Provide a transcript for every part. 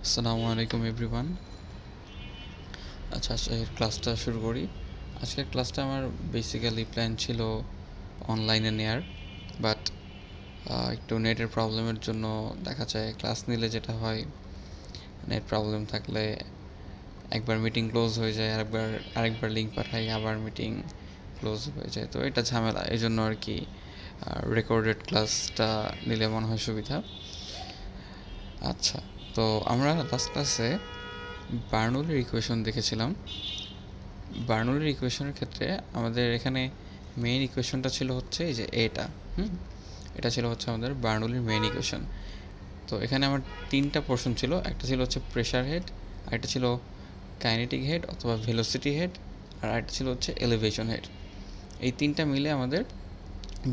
আসসালামু আলাইকুম এভরিওয়ান। আচ্ছা, আজকের ক্লাসটা শুরু করি। আজকের ক্লাসটা আমার বেসিক্যালি প্ল্যান ছিল অনলাইনে নেয়ার, বাট একটু নেটের প্রবলেমের জন্য দেখা যায় ক্লাস নিলে যেটা হয়, নেট প্রবলেম থাকলে একবার মিটিং ক্লোজ হয়ে যায়, আরেকবার লিঙ্ক পাঠাই, আবার মিটিং ক্লোজ হয়ে যায়। তো এটা ঝামেলা, এই জন্য আর কি রেকর্ডেড ক্লাসটা নিলে মনে হয় সুবিধা। আচ্ছা, তো আমরা লাস্ট ক্লাসে বার্নৌলির ইকুয়েশন দেখেছিলাম। বার্নৌলির ইকুয়েশনের ক্ষেত্রে আমাদের এখানে মেইন ইকুয়েশনটা ছিল হচ্ছে এই যে এটা এটা ছিল হচ্ছে আমাদের বার্নৌলির মেইন ইকুয়েশন। তো এখানে আমার তিনটা পোর্শন ছিল, একটা ছিল হচ্ছে প্রেশার হেড, আরেকটা ছিল কাইনেটিক হেড অথবা ভেলোসিটি হেড, আর আরেকটা ছিল হচ্ছে এলিভেশন হেড। এই তিনটা মিলে আমাদের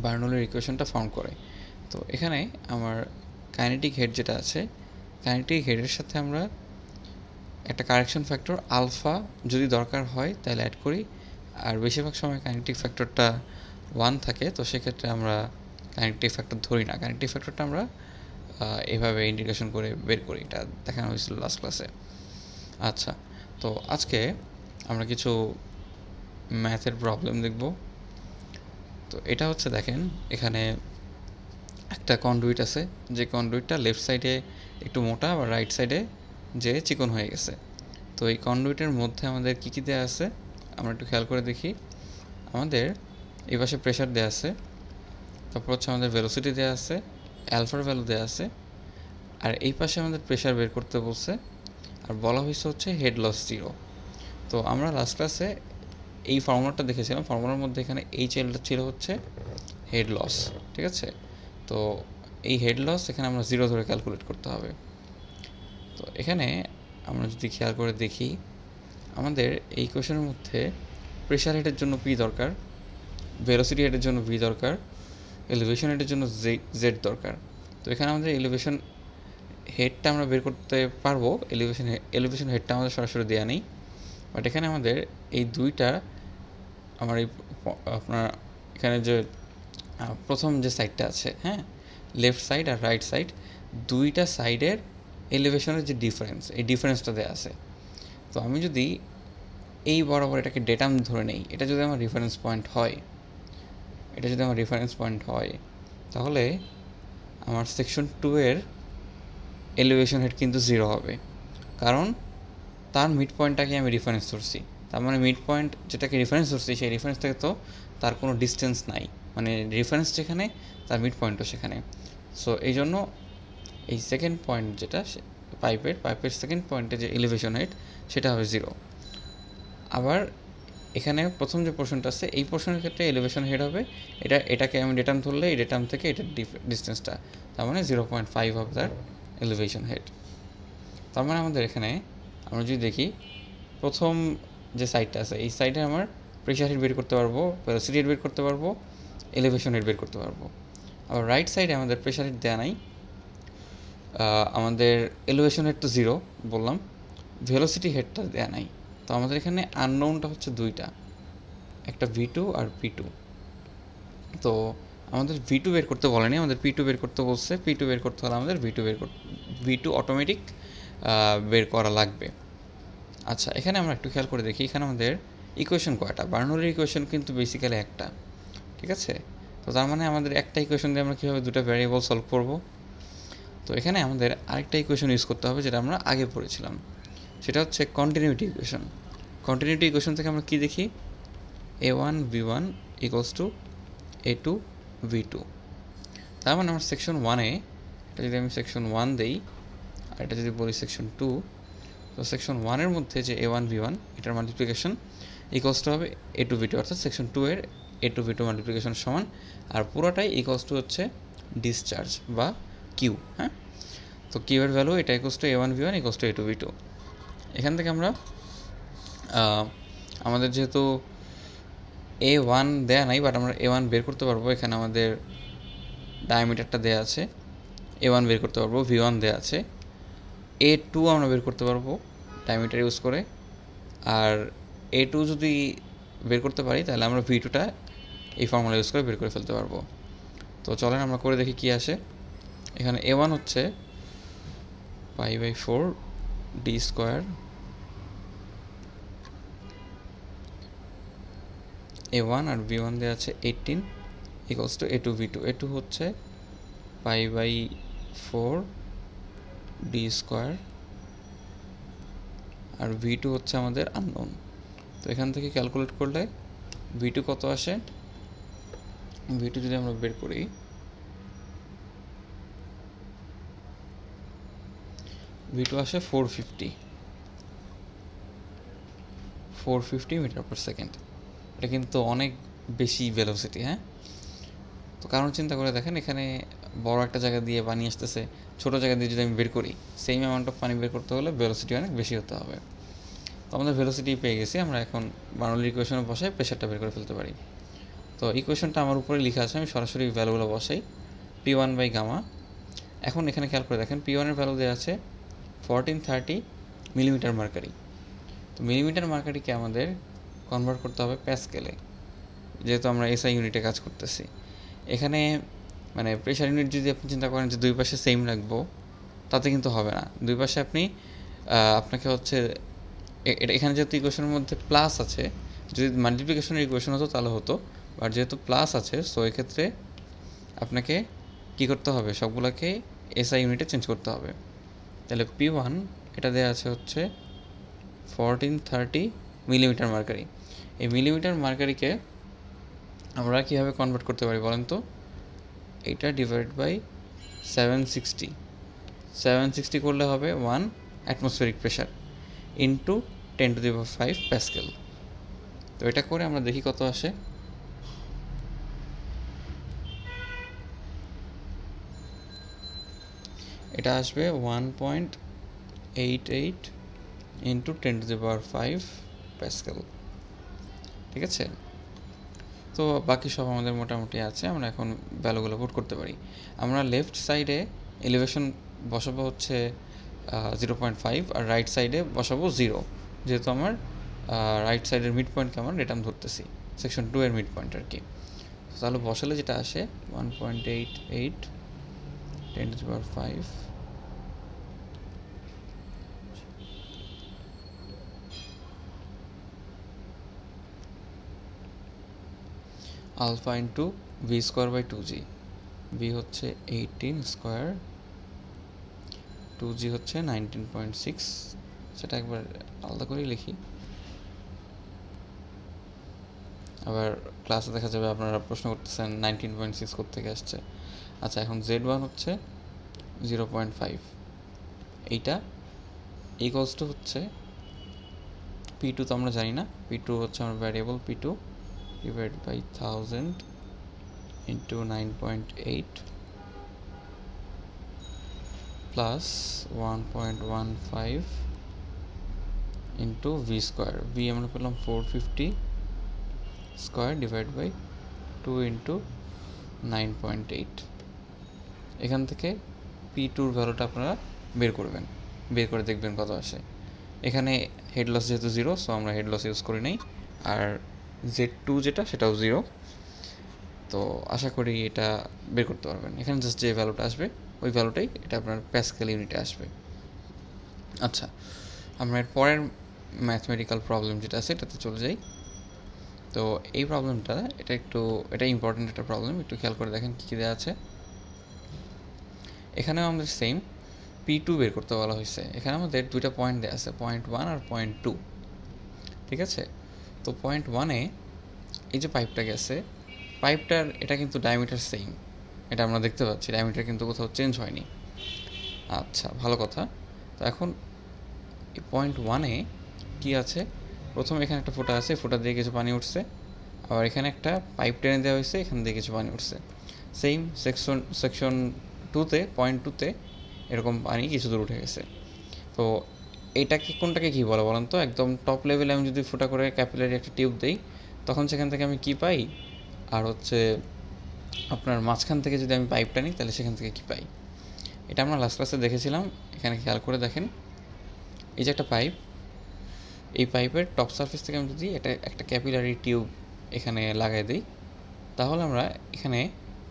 বার্নৌলির ইকুয়েশনটা ফর্ম করে। তো এখানে আমার কাইনেটিক হেড যেটা আছে, কাইনেটিক হেডের সাথে আমরা একটা কারেকশন ফ্যাক্টর আলফা যদি দরকার হয় তাহলে অ্যাড করি, আর বেশিরভাগ সময় কানেক্টিভ ফ্যাক্টরটা 1 থাকে, তো সেক্ষেত্রে আমরা কানেক্টিভ ফ্যাক্টর ধরি না। কানেক্টিভ ফ্যাক্টরটা আমরা এভাবে ইন্টিগ্রেশন করে বের করি, এটা দেখানো হয়েছিল লাস্ট ক্লাসে। আচ্ছা, তো আজকে আমরা কিছু ম্যাথের প্রবলেম দেখব। তো এটা হচ্ছে দেখেন, এখানে একটা কন্ডুইট আছে, যে কন্ডুইটটা লেফট সাইডে একটু মোটা বা রাইট সাইডে যে চিকন হয়ে গেছে। তো এই কন্ডুইটের মধ্যে আমাদের কী কী দেওয়া আছে আমরা একটু খেয়াল করে দেখি। আমাদের এই পাশে প্রেশার দেওয়া আছে, তারপর হচ্ছে আমাদের ভেলোসিটি দেওয়া আছে, অ্যালফার ভ্যালু দেওয়া আছে, আর এই পাশে আমাদের প্রেশার বের করতে বলছে, আর বলা হয়েছে হচ্ছে হেড লস 0। তো আমরা লাস্ট ক্লাসে এই ফর্মুলাটা দেখেছিলাম, ফর্মুলার মধ্যে এখানে এই চেলটা ছিল হচ্ছে হেড লস, ঠিক আছে। তো এই হেড লস এখানে আমরা 0 ধরে ক্যালকুলেট করতে হবে। তো এখানে আমরা যদি খেয়াল করে দেখি, আমাদের এই কোয়েশনের মধ্যে প্রেশার হেডের জন্য পি দরকার, ভেলোসিটি হেডের জন্য ভি দরকার, এলিভেশন হেডের জন্য জেড দরকার। তো এখানে আমাদের এলিভেশন হেডটা আমরা বের করতে পারবো, এলিভেশন হেডটা আমাদের সরাসরি দেওয়া নেই, বাট এখানে আমাদের এই দুইটা আমার এই আপনার এখানে যে প্রথম যে সাইডটা আছে, হ্যাঁ, লেফট সাইড আর রাইট সাইড, দুইটা সাইডের এলিভেশনের যে ডিফারেন্স, এই ডিফারেন্সটা দেওয়া আছে। তো আমি যদি এই বরাবর এটাকে ডেটাম ধরে নেই, এটা যদি আমার রেফারেন্স পয়েন্ট হয়, তাহলে আমার সেকশন 2 এর এলিভেশন হেড কিন্তু 0 হবে, কারণ তার মিড পয়েন্টটাকে আমি রেফারেন্স ধরছি। তার মানে মিড পয়েন্ট যেটাকে রেফারেন্স ধরছি, সেই রেফারেন্স থেকে তো তার কোনো ডিস্টেন্স নাই, মানে রেফারেন্স যেখানে তার মিড পয়েন্টও সেখানে। সো এই জন্য এই সেকেন্ড পয়েন্ট যেটা পাইপের সেকেন্ড পয়েন্টে যে এলিভেশন হেড, সেটা হবে 0। আবার এখানে প্রথম যে পোর্শনটা আছে, এই পোর্শনের ক্ষেত্রে এলিভেশন হেড হবে, এটাকে আমি ডেটাম ধরলে এই ডেটাম থেকে এটার ডিস্টেন্সটা, তার মানে 0.5 হবে তার এলিভেশন হেড। তার মানে আমাদের এখানে আমরা যদি দেখি, প্রথম যে সাইডটা আছে, এই সাইডে আমার প্রেশার হেড বের করতে পারবো, ভেলোসিটি হেড বের করতে পারবো, এলিভেশন হেড বের করতে পারবো। আবার রাইট সাইডে আমাদের প্রেশার হেড দেওয়া নাই, আমাদের এলিভেশন হেড তো 0 বললাম, ভেলোসিটি হেডটা দেওয়া নাই। তো আমাদের এখানে আননোনটা হচ্ছে দুইটা, একটা V2 আর P2। তো আমাদের V2 বের করতে বলেনি, আমাদের P2 বের করতে বলছে। P2 বের করতে হলে আমাদের V2 অটোমেটিক বের করা লাগবে। আচ্ছা, এখানে আমরা একটু খেয়াল করে দেখি, এখানে আমাদের ইকুয়েশন কয়টা? বার্নৌলির ইকুয়েশন কিন্তু বেসিক্যালি একটা, ঠিক আছে। তো তার মানে আমাদের একটা ইকুয়েশন দিয়ে আমরা কীভাবে দুটো ভ্যারিয়েবল সলভ করব? তো এখানে আমাদের আরেকটা ইকুয়েশন ইউজ করতে হবে, যেটা আমরা আগে পড়েছিলাম, সেটা হচ্ছে কন্টিনিউটি ইকুয়েশন। কন্টিনিউটি ইকুয়েশন থেকে আমরা কী দেখি? a1 v1 equals to a2 v2। তার মানে আমার সেকশন 1-এ, এটা যদি আমি সেকশন 1 দেই, আর এটা যদি বলি সেকশন 2, তো সেকশন 1-এর মধ্যে যে a1 v1, এটার মাল্টিপ্লিকেশন ইকুয়ালস টু হবে a2 v2, অর্থাৎ সেকশন 2-এর a2 v2 মাল্টিপ্লিকেশন সমান, আর পুরোটাই ইকুয়ালস টু হচ্ছে ডিসচার্জ বা কিউ, হ্যাঁ। তো কিউ এর ভ্যালু এটা equals to a1 v1 equals to a2 v2। এখান থেকে আমরা আমাদের যেহেতু a1 দেয়া নাই, বাট আমরা a1 বের করতে পারবো। এখানে আমাদের ডায়ামিটারটা দেয়া আছে, a1 বের করতে পারবো, v1 দেয়া আছে, a2 আমরা বের করতে পারবো ডায়ামিটার ইউজ করে। আর a2 যদি বের করতে পারি, তাহলে আমরা v2টা এই ফর্মুলা ইউজ করে বের করে ফেলতে পারবো। তো চলেন আমরা করে দেখি কি আসে। এখানে a1 হচ্ছে π/4 ডি স্কোয়ার A1 আর V1 দেওয়া আছে 18 equals to A2 V2। A2 হচ্ছে π/4 ডি স্কোয়ার আর V2 হচ্ছে আমাদের আননোন। তো এখান থেকে ক্যালকুলেট করলে V2 কত আসে, V2 যদি আমরা বের করি V2 আসে 450 মিটার পার সেকেন্ড। এটা কিন্তু অনেক বেশি ভেলোসিটি, হ্যাঁ। তো কারণ চিন্তা করে দেখেন, এখানে বড় একটা জায়গা দিয়ে পানি আসতেছে, ছোটো জায়গা দিয়ে যদি আমি বের করি সেম অ্যামাউন্ট অফ পানি বের করতে হলে ভেলোসিটি অনেক বেশি হতে হবে। তো আমাদের ভেলোসিটি পেয়ে গেছি, আমরা এখন বার্নৌলির ইকুয়েশনে বসাই প্রেশারটা বের করে ফেলতে পারি। তো ইকুয়েশনটা আমার উপরে লেখা আছে, আমি সরাসরি ভ্যালুগুলো বসাই। P1/gamma। এখন এখানে খেয়াল করে দেখেন P1 এর ভ্যালু দেওয়া আছে 1430 মিলিমিটার মার্কারি। তো মিলিমিটার মার্কারিকে আমাদের কনভার্ট করতে হবে প্যাসকেলে, যেহেতু আমরা এসআই ইউনিটে কাজ করতেছি। এখানে মানে প্রেশার ইউনিট যদি আপনি চিন্তা করেন যে দুই পাশে সেম রাখবো, তাতে কিন্তু হবে না। দুই পাশে আপনাকে হচ্ছে এখানে যেহেতু ইকুয়েশনের মধ্যে প্লাস আছে, যদি মাল্টিপ্লিকেশনের ইকুয়েশন হতো তাহলে হতো, বাট যেহেতু প্লাস আছে সো এক্ষেত্রে আপনাকে কী করতে হবে, সবগুলোকে এসআই ইউনিটে চেঞ্জ করতে হবে। তাহলে P1 এটা দেওয়া আছে হচ্ছে 1430 মিলিমিটার মার্কারি। এই মিলিমিটার মার্কারিকে আমরা কীভাবে কনভার্ট করতে পারি বলেন তো? এটা ডিভাইড বাই 760 করলে হবে 1 অ্যাটমসফেরিক প্রেশার ইন্টু 10⁵ প্যাসকেল। তো এটা করে আমরা দেখি কত আসে। এটা আসবে 1.88 ইন্টু 10⁵ প্যাসকেল। ঠিক আছে, তো বাকি সব আমাদের মোটামুটি আছে, আমরা এখন ভ্যালুগুলো পুট করতে পারি। আমরা লেফট সাইডে এলিভেশন বসাবো হচ্ছে 0.5 আর রাইট সাইডে বসাবো 0, যেহেতু আমার রাইট সাইডের মিড পয়েন্টকে আমার রেটার্ন ধরতেছি, সেকশন 2 এর মিড পয়েন্ট আর কি। তাহলে বসালে যেটা আসে 1.88 10⁵ alpha into V square by 2g। V হচ্ছে 18 স্কোয়ার, 2g হচ্ছে 19.6। সেটা একবার আলাদা করেই লিখি, আবার ক্লাসে দেখা যাবে আপনারা প্রশ্ন করতেছেন 19.6 কোত্থেকে আসছে। আচ্ছা, এখন Z1 হচ্ছে 0.5, এইটা ইকুয়ালস টু হচ্ছে P2 তো আমরা জানি না, P2 হচ্ছে আমার variable, P2 divide by 1000 into 9.8 plus 1.15 into V square. V আমরা পেলাম 450 স্কোয়ার ডিভাইড বাই 2 ইন্টু 9.8। এখান থেকে P2-র ভ্যালুটা আপনারা বের করবেন, বের করে দেখবেন কত আসে। এখানে হেড লস যেহেতু 0 সো আমরা হেড লস ইউজ করি নাই, আর Z2 যেটা সেটাও 0। তো আশা করি এটা বের করতে পারবেন। এখানে জাস্ট যে ভ্যালুটা আসবে ওই ভ্যালুটাই এটা আপনার প্যাসকেল ইউনিটে আসবে। আচ্ছা, আমরা এর পরের ম্যাথমেটিক্যাল প্রবলেম যেটা আছে এটাতে চলে যাই। তো এই প্রবলেমটা এটা ইম্পর্টেন্ট একটা প্রবলেম, একটু খেয়াল করে দেখেন কী কী দেওয়া আছে। এখানেও আমাদের সেম P2 বের করতে বলা হয়েছে। এখানে আমাদের দুইটা পয়েন্ট দেওয়া আছে, পয়েন্ট 1 আর পয়েন্ট 2। ঠিক আছে, তো পয়েন্ট 1-এ এই যে পাইপটা গেছে, পাইপটার এটা কিন্তু ডায়ামিটার সেম, এটা আমরা দেখতে পাচ্ছি, ডায়ামিটার কিন্তু কোথাও চেঞ্জ হয়নি। আচ্ছা, ভালো কথা। তো এখন এই পয়েন্ট 1-এ কী আছে, প্রথম এখানে একটা ফোঁটা আছে, ফোঁটা দিয়ে কিছু পানি উঠছে, আবার এখানে একটা পাইপ টেনে দেওয়া হয়েছে, এখান দিয়ে কিছু পানি উঠছে। সেম সেকশন 2-তে পয়েন্ট 2-তে এরকম পানি কিছু দূর উঠে গেছে। তো কোনটাকে কী বলে বলেন তো? একদম টপ লেভেলে আমি যদি ফোঁটা করে ক্যাপিলারি একটা টিউব দিই, তখন সেখান থেকে আমি কী পাই, আর হচ্ছে আপনার মাঝখান থেকে যদি আমি পাইপটা নিই তাহলে সেখান থেকে কী পাই। এটা আমরা লাস্ট ক্লাসে দেখেছিলাম। এখানে খেয়াল করে দেখেন, এই যে একটা পাইপ, এই পাইপের টপ সারফেস থেকে আমি যদি একটা ক্যাপিলারি টিউব এখানে লাগাই দিই, তাহলে আমরা এখানে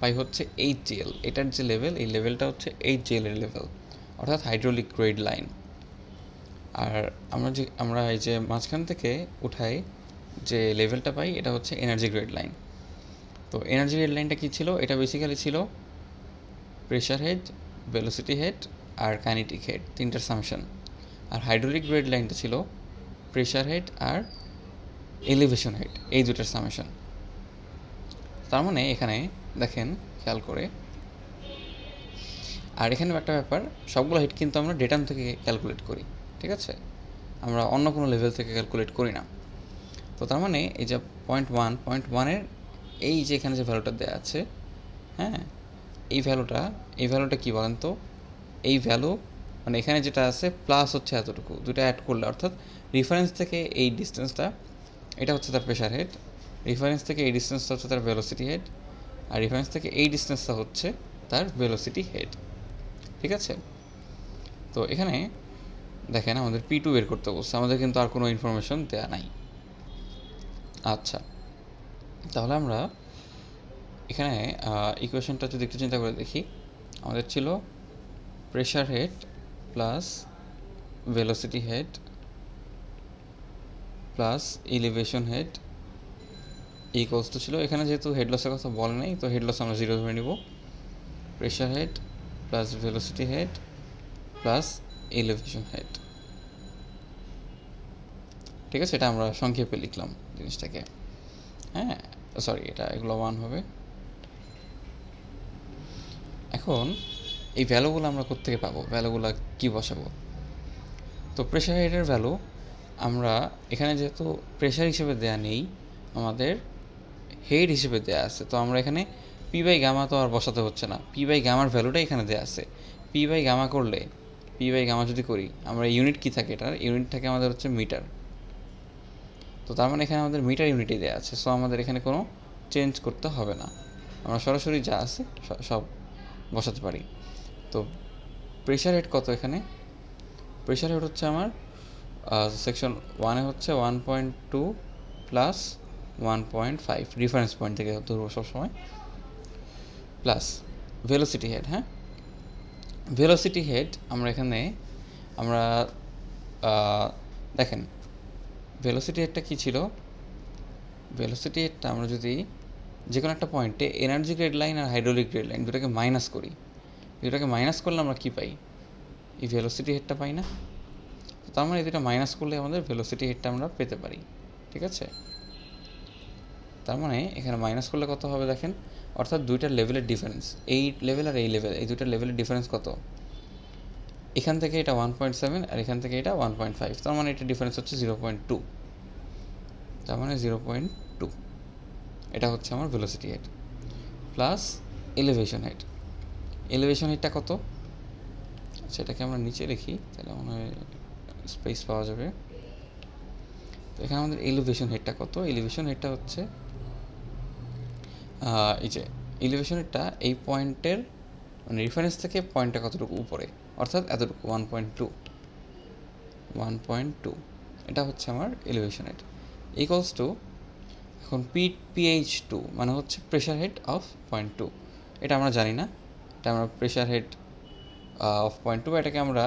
পাই হচ্ছে HGL। এটার যে লেভেল, এই লেভেলটা হচ্ছে HGL এর লেভেল, অর্থাৎ হাইড্রোলিক গ্রেড লাইন। আর আমরা এই যে মাঝখান থেকে উঠাই যে লেভেলটা পাই এটা হচ্ছে এনার্জি গ্রেড লাইন। তো এনার্জি গ্রেড লাইনটা কী ছিল? এটা বেসিক্যালি ছিল প্রেশার হেড, ভেলোসিটি হেড আর কাইনেটিক হেড, তিনটার সামশন। আর হাইড্রোলিক গ্রেড লাইনটা ছিল প্রেশার হেড আর এলিভেশন হেড, এই দুটার সামেশন। তার মানে এখানে দেখেন খেয়াল করে, আর এখানে একটা ব্যাপার, সবগুলো হেড কিন্তু আমরা ডেটাম থেকে ক্যালকুলেট করি, ঠিক আছে? আমরা অন্য কোনো লেভেল থেকে ক্যালকুলেট করি না। তো তার মানে এই যে পয়েন্ট ওয়ানের এই যে এখানে যে ভ্যালুটা দেওয়া আছে, হ্যাঁ, এই ভ্যালুটা কী বলেন তো? এই ভ্যালু মানে এখানে যেটা আছে প্লাস হচ্ছে এতটুকু, দুটো অ্যাড করলে, অর্থাৎ রিফারেন্স থেকে এই ডিস্টেন্সটা, এটা হচ্ছে তার প্রেশার হেড, রিফারেন্স থেকে এই ডিস্টেন্সটা হচ্ছে তার ভেলোসিটি হেড, আর রিফারেন্স থেকে এই ডিস্টেন্সটা হচ্ছে তার ভেলোসিটি হেড, ঠিক আছে? তো এখানে দেখেন আমাদের P2 বের করতে বলছে, আমাদের কিন্তু আর কোনো ইনফরমেশন দেওয়া নাই। আচ্ছা, তাহলে আমরা এখানে ইকুয়েশনটা যদি একটু চিন্তা করে দেখি, আমাদের ছিল pressure head plus velocity head plus elevation head equals two ছিল, এখানে যেহেতু হেড লসের কথা বলে নাই, তো হেড লস আমরা 0 ধরে নিব। Pressure head plus velocity head plus elevation head, ঠিক আছে? এটা আমরা সংক্ষেপে লিখলাম জিনিসটাকে, হ্যাঁ, সরি, এগুলো 1 হবে। এখন এই ভ্যালুগুলো আমরা কোত্থেকে পাবো? ভ্যালুগুলো কী বসাবো? তো প্রেশার হেডের ভ্যালু আমরা এখানে যেহেতু প্রেশার হিসেবে দেয়া নেই, আমাদের হেড হিসেবে দেয়া আছে, তো আমরা এখানে পি বাই গামা তো আর বসাতে হচ্ছে না, পি বাই গামার ভ্যালুটা এখানে দেয়া আছে। পি বাই গামা করলে, পি বাই গামা যদি করি, আমরা ইউনিট কী থাকে, এটার ইউনিট থাকে আমাদের হচ্ছে মিটার। তো তার মানে এখানে আমাদের মিটার ইউনিটই দেওয়া আছে, সো আমাদের এখানে কোনো চেঞ্জ করতে হবে না, আমরা সরাসরি যা আছে সব বসাতে পারি। তো প্রেশার হেড কত? এখানে প্রেশার হেড হচ্ছে আমার সেকশন 1-এ হচ্ছে 1.2 প্লাস 1.5 রেফারেন্স পয়েন্ট থেকে ধরবো সবসময়, প্লাস ভেলোসিটি হেড। হ্যাঁ, ভেলোসিটি হেড আমরা এখানে দেখেন ভেলোসিটি হেডটা কী ছিল? ভেলোসিটি হেডটা আমরা যদি যে কোনো একটা পয়েন্টে এনার্জি গ্রেড লাইন আর হাইড্রোলিক গ্রেড লাইন দুটাকে মাইনাস করি, দুটাকে মাইনাস করলে আমরা কী পাই? এই ভেলোসিটি হেডটা পাই না? তার মানে এই দুটো মাইনাস করলে আমাদের ভেলোসিটি হেডটা আমরা পেতে পারি, ঠিক আছে? তার মানে এখানে মাইনাস করলে কত হবে দেখেন, অর্থাৎ দুইটার লেভেলের ডিফারেন্স, এই লেভেল আর এই লেভেল, এই দুইটার লেভেলের ডিফারেন্স কত? এখান থেকে এটা 1.7 আর এখান থেকে এটা 1.5, তার মানে এটা ডিফারেন্স হচ্ছে 0.2, তার মানে 0.2, এটা হচ্ছে আমার velocity head. Plus elevation head, elevation হেডটা কত? সেটাকে আমরা নিচে লিখি, তাহলে মনে হয় স্পেস পাওয়া যাবে। তো এখানে আমাদের এলিভেশন হেডটা কত? এলিভেশন হেডটা হচ্ছে এই যে এলিভেশন হেডটা এই পয়েন্টের মানে রেফারেন্স থেকে পয়েন্টটা কতটুকু উপরে, অর্থাৎ এতটুকু 1.2, এটা হচ্ছে আমার এলিভেশন হেড ইকুয়ালস টু, এখন PH2 মানে হচ্ছে প্রেশার হেড অফ 0.2, এটা আমরা জানি না, এটা আমরা প্রেশার হেড অফ 0.2, এটাকে আমরা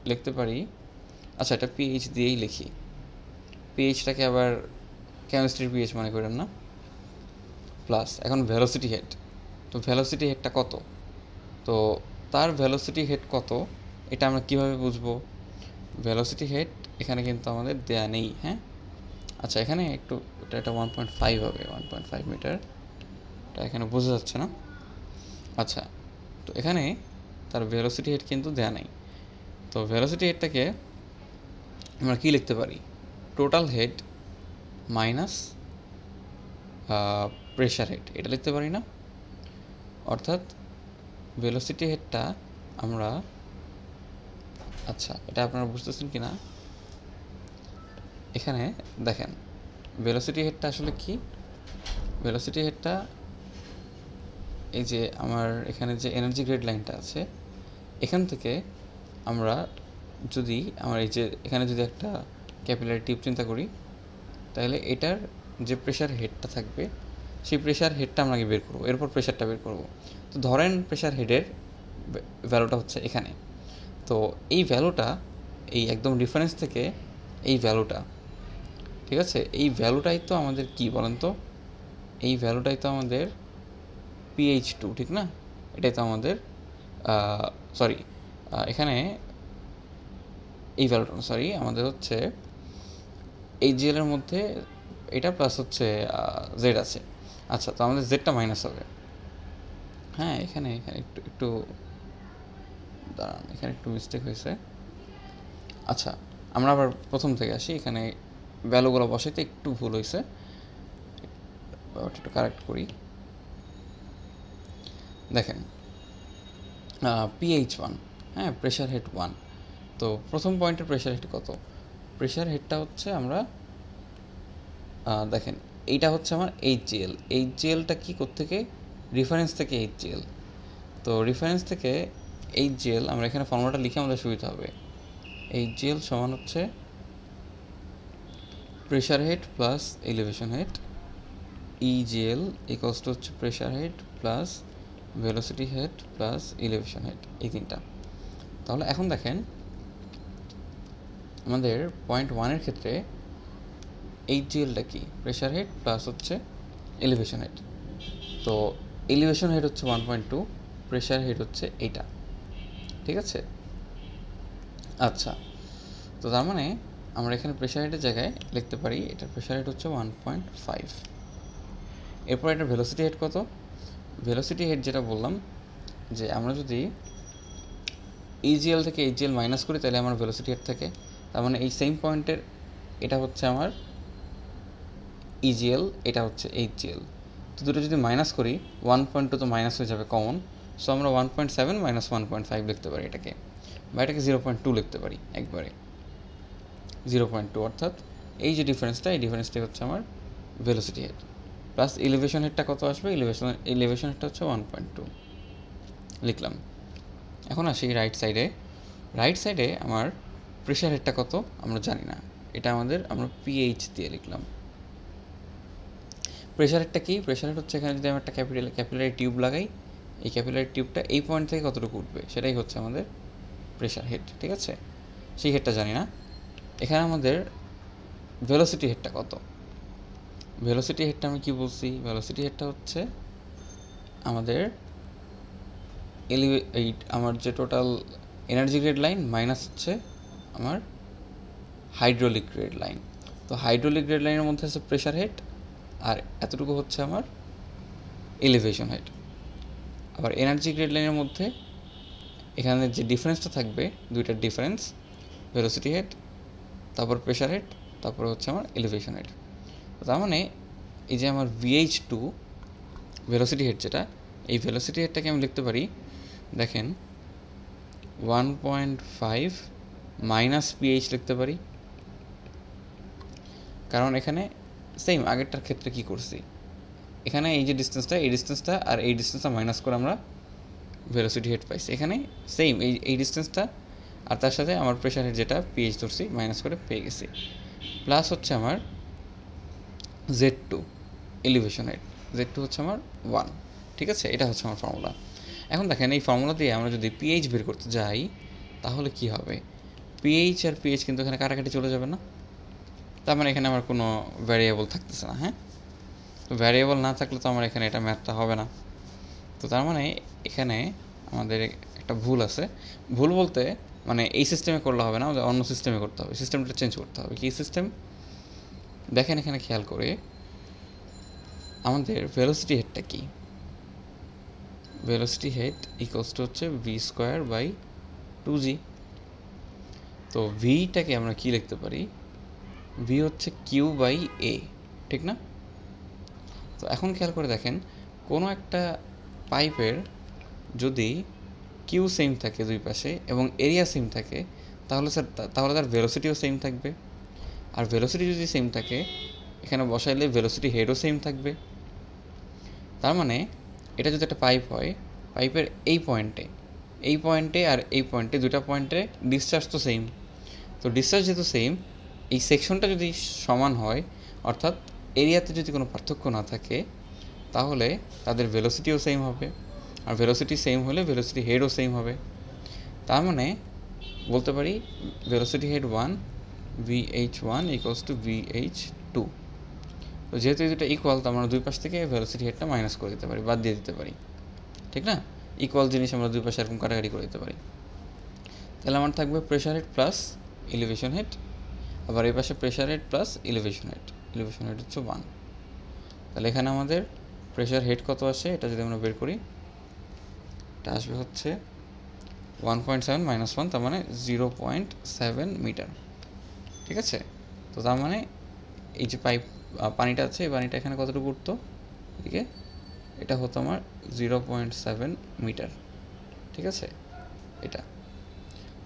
লিখতে পারি, আচ্ছা এটা পিএইচ দিয়েই লিখি, পিএইচটাকে আবার কেমিস্ট্রির পিএইচ মনে করেন না। প্লাস এখন ভেলোসিটি হেড, তো ভেলোসিটি হেডটা কত? তো তার ভেলোসিটি হেড কত এটা আমরা কিভাবে বুঝবো? ভেলোসিটি হেড এখানে কিন্তু আমাদের দেয়া নেই, হ্যাঁ। আচ্ছা এখানে একটু এটা 1.5 হবে, 1.5 মিটার, এটা এখানে বোঝা যাচ্ছে না। আচ্ছা, তো এখানে তার ভেলোসিটি হেড কিন্তু দেয়া নেই, তো ভেলোসিটি হেডটাকে আমরা কী লিখতে পারি? Total head minus pressure head, এটা লিখতে পারি না? অর্থাৎ ভেলোসিটি হেডটা আমরা, আচ্ছা এটা আপনারা বুঝতেছেন কি না? এখানে দেখেন ভেলোসিটি হেডটা আসলে কি? ভেলোসিটি হেডটা এই যে আমার এখানে যে এনার্জি গ্রেড লাইনটা আছে, এখান থেকে আমরা যদি আমার এই যে এখানে যদি একটা ক্যাপিলারি টিউব চিন্তা করি, তাহলে এটার যে প্রেশার হেডটা থাকবে সেই প্রেশার হেডটা আমরা আগে বের করবো, এরপর প্রেশারটা বের করবো। তো ধরেন প্রেশার হেডের ভ্যালুটা হচ্ছে এখানে, তো এই ভ্যালুটা এই একদম রেফারেন্স থেকে এই ভ্যালুটা, ঠিক আছে, এই ভ্যালুটাই তো আমাদের কি বলেন তো, এই ভ্যালুটাই তো আমাদের pH2, ঠিক না? এটাই তো আমাদের সরি এখানে এই ভ্যালুটা সরি আমাদের হচ্ছে এই জিএলের মধ্যে এটা প্লাস হচ্ছে জেড আছে। আচ্ছা, তো আমাদের জেডটা মাইনাস হবে। হ্যাঁ, এখানে এখানে একটু একটু দাঁড়ান, এখানে একটু মিস্টেক হয়েছে। আচ্ছা, আমরা আবার প্রথম থেকে আসি। এখানে ভ্যালুগুলো বসাইতে একটু ভুল হয়েছে, একটু কারেক্ট করি। দেখেন pH1, হ্যাঁ, প্রেশার হেড 1। তো প্রথম পয়েন্টের প্রেশার হেড কত? প্রেশার হেডটা হচ্ছে আমরা দেখেন এইটা হচ্ছে আমার HCl। HClটা কি কোত্থেকে? রেফারেন্স থেকে HCl। তো রেফারেন্স থেকে HCl আমরা এখানে ফর্মুলাটা লিখে আমাদের সুবিধা হবে। HCl সমান হচ্ছে pressure head plus elevation head, EGL equals to হচ্ছে pressure head plus velocity head plus elevation head, এই তিনটা। তাহলে এখন দেখেন আমাদের পয়েন্ট 1-এর ক্ষেত্রে HClটা কি? প্রেশার হেড প্লাস হচ্ছে এলিভেশন হেড। তো এলিভেশন হেড হচ্ছে 1.2, প্রেশার হেড হচ্ছে এইটা, ঠিক আছে? আচ্ছা, তো তার মানে আমরা এখানে প্রেশার হেডের জায়গায় লিখতে পারি এটার প্রেশার হেড হচ্ছে 1.5। এরপর এটার ভেলোসিটি হেড কত? ভেলোসিটি হেড যেটা বললাম যে আমরা যদি EGL থেকে HCl মাইনাস করি তাহলে আমার ভেলোসিটি হেড থাকে। তার মানে এই সেম পয়েন্টের এটা হচ্ছে আমার EGL, এটা হচ্ছে HCl। তো দুটো যদি মাইনাস করি 1.2 তো মাইনাস হয়ে যাবে কমন, সো আমরা 1.7 মাইনাস 1.5 লিখতে পারি এটাকে, বা এটাকে 0.2 লিখতে পারি একবারে। 0.2 অর্থাৎ এই যে ডিফারেন্সটা, এই ডিফারেন্সটাই হচ্ছে আমার ভেলোসিটি হেড। প্লাস এলিভেশন হেডটা কত আসবে? এলিভেশন হেডটা হচ্ছে 1.2 লিখলাম। এখন আসি রাইট সাইডে। রাইট সাইডে আমার প্রেশার হেডটা কত আমরা জানি না, এটা আমরা pH দিয়ে লিখলাম। প্রেশার হেডটা কি? প্রেশার হেড হচ্ছে এখানে যদি আমরা একটা ক্যাপিলারি টিউব লাগাই, এই ক্যাপিলারি টিউবটা এই পয়েন্ট থেকে কতটুকু উঠবে সেটাই হচ্ছে আমাদের প্রেশার হেড, ঠিক আছে? সেই হেডটা জানি না। এখানে আমাদের ভেলোসিটি হেডটা কত? ভেলোসিটি হেডটা আমি কি বলছি? ভেলোসিটি হেডটা হচ্ছে আমাদের আমার যে total energy grade line minus হচ্ছে আমার হাইড্রোলিক গ্রেড লাইন। তো হাইড্রোলিক গ্রেড লাইনের মধ্যে আছে প্রেশার হেড, আর এতটুকু হচ্ছে আমার এলিভেশন হেড। আবার এনার্জি গ্রেড লাইনের মধ্যে এখানে যে ডিফারেন্সটা থাকবে, দুইটার ডিফারেন্স, ভেলোসিটি হেড, তারপর প্রেশার হেড, তারপরে হচ্ছে আমার এলিভেশন হেড। তার মানে এই যে আমার VH2 ভেলোসিটি হেড যেটা, এই ভেলোসিটি হেডটাকে আমি লিখতে পারি, দেখেন 1.5 মাইনাস pH লিখতে পারি, কারণ এখানে সেম আগেরটার ক্ষেত্রে কি করছি, এখানে এই যে ডিস্টেন্সটা, এই ডিস্টেন্সটা আর এই ডিস্টেন্সটা মাইনাস করে আমরা ভেলোসিটি হেড পাইছি। এখানে সেম এই ডিস্টেন্সটা আর তার সাথে আমার প্রেশার হেড যেটা pH ধরছি মাইনাস করে পেয়ে গেছি। প্লাস হচ্ছে আমার Z2 এলিভেশন হেড, Z2 হচ্ছে আমার 1, ঠিক আছে? এটা হচ্ছে আমার ফর্মুলা। এখন দেখেন এই ফর্মুলা দিয়ে আমরা যদি pH বের করতে যাই তাহলে কি হবে? pH আর pH কিন্তু এখানে কাটাকাটি চলে যাবে না? তার মানে এখানে আমার কোনো ভ্যারিয়েবল থাকতেছে না। হ্যাঁ, তো ভ্যারিয়েবল না থাকলে তো আমার এখানে এটা ম্যাথটা হবে না। তো তার মানে এখানে আমাদের একটা ভুল আছে। ভুল বলতে মানে এই সিস্টেমে করলে হবে না, আমাদের অন্য সিস্টেমে করতে হবে, সিস্টেমটা চেঞ্জ করতে হবে। কী সিস্টেম? দেখেন এখানে খেয়াল করে আমাদের ভেলোসিটি হেডটা কি? ভেলোসিটি হেড ইকুয়ালস টু হচ্ছে v²/2g। তো ভিটাকে আমরা কি লিখতে পারি? ভি হচ্ছে Q/A, ঠিক না? তো এখন খেয়াল করে দেখেন কোনো একটা পাইপের যদি কিউ সেম থাকে দুই পাশে এবং এরিয়া সেম থাকে তাহলে তার ভেলোসিটিও সেম থাকবে। আর ভেলোসিটি যদি সেম থাকে এখানে বসাইলে ভেলোসিটি হেডও সেম থাকবে। তার মানে এটা যদি একটা পাইপ হয়, পাইপের এই পয়েন্টে আর এই পয়েন্টে, দুটা পয়েন্টে ডিসচার্জ তো সেম। তো ডিসচার্জ যেহেতু সেম, এই সেকশনটা যদি সমান হয়, অর্থাৎ এরিয়াতে যদি কোনো পার্থক্য না থাকে, তাহলে তাদের ভেলোসিটিও সেম হবে। আর ভেলোসিটি সেম হলে ভেলোসিটি হেডও সেম হবে। তার মানে বলতে পারি velocity head 1 VH1 equals to VH2। তো যেহেতু এই দুটো ইকুয়াল, তো আমরা দুই পাশ থেকে ভেলোসিটি হেডটা মাইনাস করে দিতে পারি, বাদ দিয়ে দিতে পারি, ঠিক না? ইকুয়াল জিনিস আমরা দুই পাশে এরকম কাটাকাটি করে দিতে পারি। তাহলে আমার থাকবে pressure head plus elevation head, আবার এই পাশে pressure head plus elevation head হচ্ছে 1। তাহলে এখানে আমাদের প্রেশার হেড কত আসে, এটা যদি আমরা বের করি, এটা আসবে হচ্ছে 1.7 - 1, তার মানে 0.7 মিটার, ঠিক আছে? তো তার মানে এই যে পানিটা আছে, এই পানিটা এখানে কতটুকু উঠতো, এদিকে এটা হতো আমার 0.7 মিটার, ঠিক আছে? এটা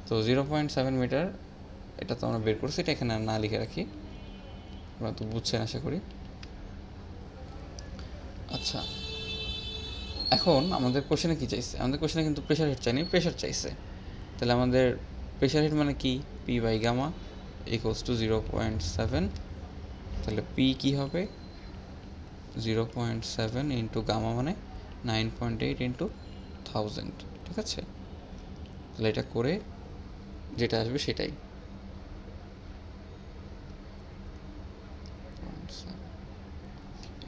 তো 0.7 মিটার, এটা তো আমরা বের করছি, এটা এখানে না লিখে রাখি, আমরা তো বুঝছেন আশা করি। আচ্ছা, এখন আমাদের কোশ্চেনে কী চাইছে? আমাদের কোশ্চেনে কিন্তু প্রেশার হেড চাইনি, প্রেশার চাইছে। তাহলে আমাদের প্রেশার হেড মানে কি, P/gamma ইকুয়ালস টু 0.7। তাহলে পি কী হবে, 0.7 ইন্টু গামা মানে 9.8 ইন্টু 1000, ঠিক আছে? তাহলে এটা করে যেটা আসবে সেটাই,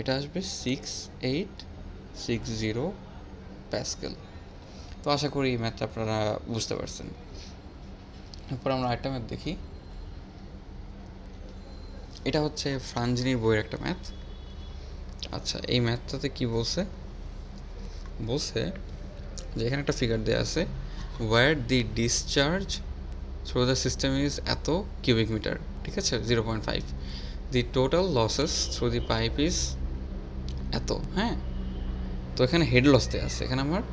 এটা আসবে 6860 প্যাসকেল। তো আশা করি এই ম্যাথটা আপনারা বুঝতে পারছেন। এরপর আমরা আরেকটা ম্যাথ দেখি। এটা হচ্ছে ফ্রাঞ্জিনির বইয়ের একটা ম্যাথ। আচ্ছা, এই ম্যাথটাতে কি বলছে যে এখানে একটা ফিগার দেওয়া আছে, where the discharge through the system is এত কিউবিক মিটার, ঠিক আছে, 0.5, the total losses through the pipe is এত। হ্যাঁ, তো এখানে হেড লস দেওয়া আছে, এখানে আমার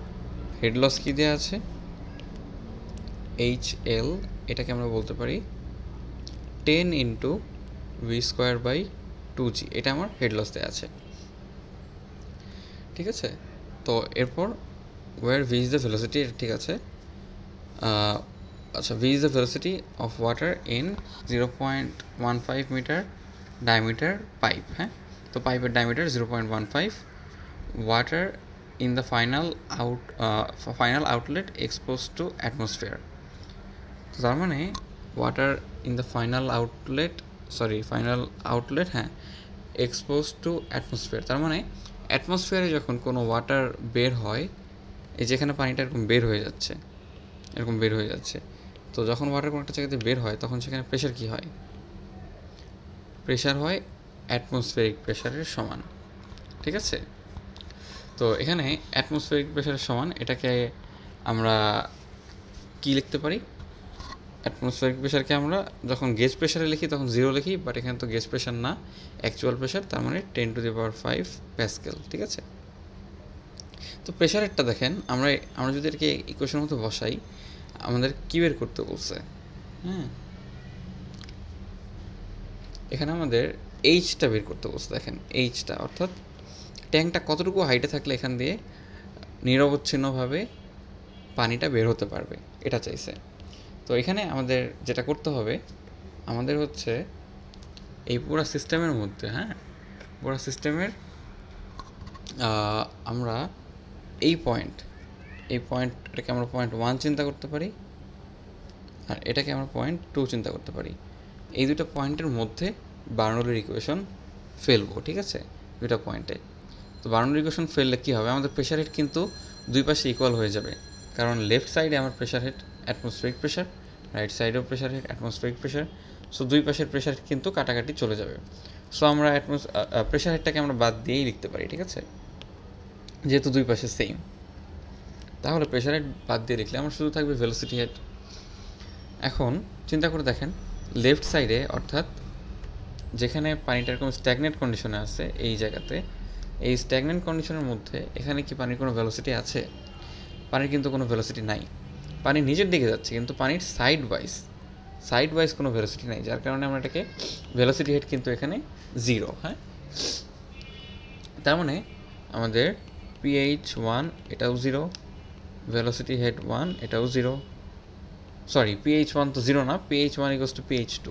হেড লস কী দেওয়া আছে, HL, এটাকে আমরা বলতে পারি 10 ইন্টু V²/2G, এটা আমার হেড লস দেওয়া আছে, ঠিক আছে? তো এরপর where V is the velocity, এটা ঠিক আছে। আচ্ছা, V is the velocity of water in 0.15 metre diameter pipe. হ্যাঁ, তো পাইপের diameter 0.15, water in the final outlet expose to atmosphere. তো তার মানে water in the final outlet, হ্যাঁ, এক্সপোজ টু অ্যাটমসফিয়ার, তার মানে অ্যাটমসফিয়ারে যখন কোনো ওয়াটার বের হয়, এই যেখানে পানিটা এরকম বের হয়ে যাচ্ছে, তো যখন ওয়াটার কোনো একটা জায়গাতে বের হয়, তখন সেখানে প্রেশার কী হয়, প্রেশার হয় অ্যাটমসফিয়ারিক প্রেশারের সমান, ঠিক আছে? তো এখানে অ্যাটমসফিয়ারিক প্রেশারের সমান, এটাকে আমরা কি লিখতে পারি, অ্যাটমসফিয়ারিক প্রেশারকে আমরা যখন গেজ প্রেশারে লিখি তখন 0 লিখি, বাট এখানে তো গেজ প্রেশার না, অ্যাকচুয়াল প্রেশার, তার মানে 10⁵ প্যাসকেল, ঠিক আছে? তো প্রেশারেরটা দেখেন, আমরা যদি এটাকে ইকুয়েশনের মতো বসাই, আমাদের কী বের করতে বলছে, হ্যাঁ, এখানে আমাদের এইচটা বের করতে বলছে। দেখেন এইচটা, অর্থাৎ ট্যাঙ্কটা কতটুকু হাইটে থাকলে এখান দিয়ে নিরবচ্ছিন্নভাবে পানিটা বের হতে পারবে, এটা চাইছে। তো এখানে আমাদের যেটা করতে হবে, আমাদের হচ্ছে এই পুরো সিস্টেমের মধ্যে, হ্যাঁ, পুরো সিস্টেমের আমরা এই পয়েন্টটাকে আমরা পয়েন্ট 1 চিন্তা করতে পারি, আর এটাকে আমরা পয়েন্ট 2 চিন্তা করতে পারি। এই দুটো পয়েন্টের মধ্যে বার্নৌলির ইকুয়েশন ফেলবো, ঠিক আছে, দুটো পয়েন্টে। তো বার্নৌলির ইকুয়েশন ফেললে কী হবে, আমাদের প্রেশার হেড কিন্তু দুই পাশে ইকুয়াল হয়ে যাবে, কারণ লেফট সাইডে আমার pressure head atmospheric pressure, right সাইডেও pressure head atmospheric pressure, so দুই পাশের প্রেশার কিন্তু কাটাকাটি চলে যাবে। সো আমরা প্রেশার হেডটাকে আমরা বাদ দিয়েই লিখতে পারি, ঠিক আছে, যেহেতু দুই পাশে সেম। তাহলে প্রেশার হেড বাদ দিয়ে লিখলে আমার শুধু থাকবে ভেলোসিটি হেড। এখন চিন্তা করে দেখেন, লেফট সাইডে, অর্থাৎ যেখানে পানিটা এরকম স্ট্যাগনেন্ট কন্ডিশনে আছে, এই জায়গাতে, এই স্ট্যাগনেন্ট কন্ডিশনের মধ্যে এখানে কি পানির কোনো ভেলোসিটি আছে? পানির কিন্তু কোনো ভেলোসিটি নাই, পানি নিজের দিকে যাচ্ছে, কিন্তু পানির সাইড ওয়াইজ কোনো ভেলোসিটি নাই, যার কারণে আমরা এটাকে ভেলোসিটি হেড কিন্তু এখানে 0। হ্যাঁ, তার মানে আমাদের PH1 এটাও 0, ভেলোসিটি হেড 1 এটাও 0, সরি PH1 তো 0 না, PH1 = PH2,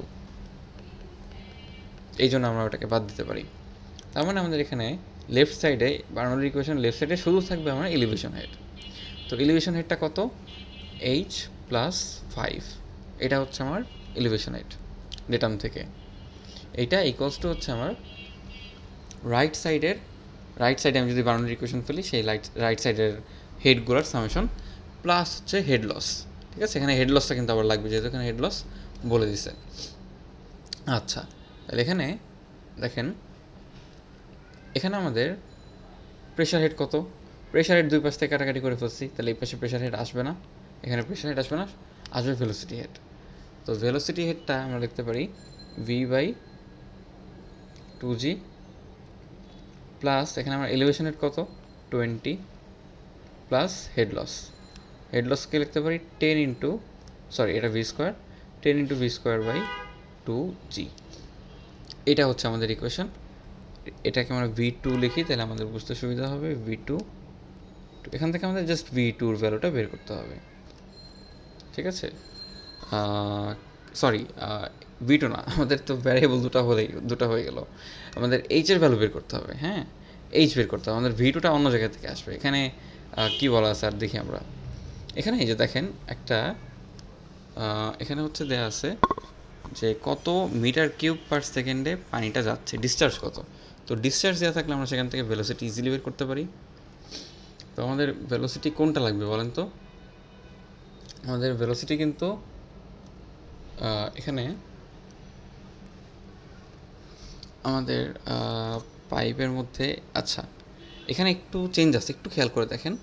এই জন্য আমরা ওটাকে বাদ দিতে পারি। তার মানে আমাদের এখানে লেফট সাইডে বার্নৌলির ইকুয়েশন লেফট সাইডে শুধু থাকবে আমার এলিভেশন হেড। তো এলিভেশন হেডটা কত, H + 5, এটা হচ্ছে আমার এলিভেশন হাইট ডেটাম থেকে। এইটা ইকুয়ালস টু হচ্ছে আমার রাইট সাইডে আমি যদি বাউন্ডারি ইকুয়েশন ফেলি সেই রাইট সাইডের হেডগুলোর সামেশন প্লাস হচ্ছে হেড লস। ঠিক আছে, এখানে হেড লসটা কিন্তু আবার লাগবে, যেহেতু এখানে হেড লস বলে দিছে। আচ্ছা, তাহলে এখানে দেখেন, এখানে আমাদের প্রেশার হেড কত, প্রেশার হেড দুই পাশ থেকে কাটাকাটি করে ফেলছি, তাহলে এই পাশে প্রেশার হেড আসবে না, এখানে প্রেশার হেড আসবে না, আসবে ভেলোসিটি হেড। তো ভেলোসিটি হেডটা আমরা লিখতে পারি v/2g প্লাস এখানে আমার এলিভেশন হেড কত 20 প্লাস হেড লসকে লিখতে পারি 10 ইন্টু, সরি এটা v স্কোয়ার, 10 ইন্টু v²/2g। এটা হচ্ছে আমাদের ইকুয়েশন। এটাকে আমরা v2 লিখি, তাহলে আমাদের বুঝতে সুবিধা হবে। v2, এখান থেকে আমাদের জাস্ট v2-র ভ্যালুটা বের করতে হবে। ঠিক আছে, সরি v2 না, আমাদের তো ভ্যারিয়েবল দুটো হয়ে গেল, আমাদের এইচের ভ্যালু বের করতে হবে। হ্যাঁ, এইচ বের করতে হবে, আমাদের v2টা অন্য জায়গা থেকে আসবে। এখানে কি বলা আছে আর দেখি আমরা, এখানে এই যে দেখেন একটা এখানে হচ্ছে দেয়া আছে যে কত মিটার কিউব পার সেকেন্ডে পানিটা যাচ্ছে, ডিসচার্জ কত। তো ডিসচার্জ দেওয়া থাকলে আমরা সেখান থেকে ভেলোসিটি ইজিলি বের করতে পারি। তো আমাদের ভেলোসিটি কোনটা লাগবে বলেন তো? আমাদের ভেলোসিটি কিন্তু এখানে আমাদের পাইপের মধ্যে, আচ্ছা এখানে একটু চেঞ্জ আছে, একটু খেয়াল করে দেখেন।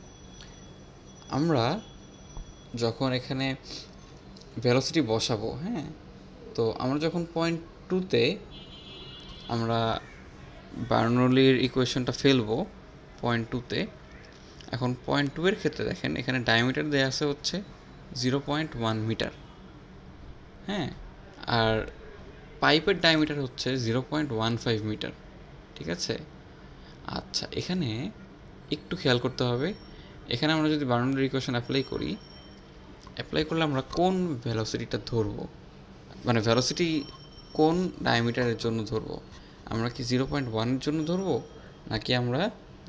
আমরা যখন এখানে ভেলোসিটি বসাবো, হ্যাঁ, তো আমরা যখন পয়েন্ট 2-তে আমরা বার্নৌলির ইকুয়েশনটা ফেলবো পয়েন্ট 2-তে, এখন পয়েন্ট 2-এর ক্ষেত্রে দেখেন এখানে ডায়ামিটার দেওয়া আছে হচ্ছে 0.1 মিটার, হ্যাঁ, আর পাইপের ডায়ামিটার হচ্ছে 0.15 মিটার। ঠিক আছে, আচ্ছা এখানে একটু খেয়াল করতে হবে, এখানে আমরা যদি বার্নৌলির ইকুয়েশন অ্যাপ্লাই করলে আমরা কোন ভেলোসিটিটা ধরবো, মানে ভেলোসিটি কোন ডায়ামিটারের জন্য ধরবো, আমরা কি 0.1-এর জন্য ধরবো নাকি আমরা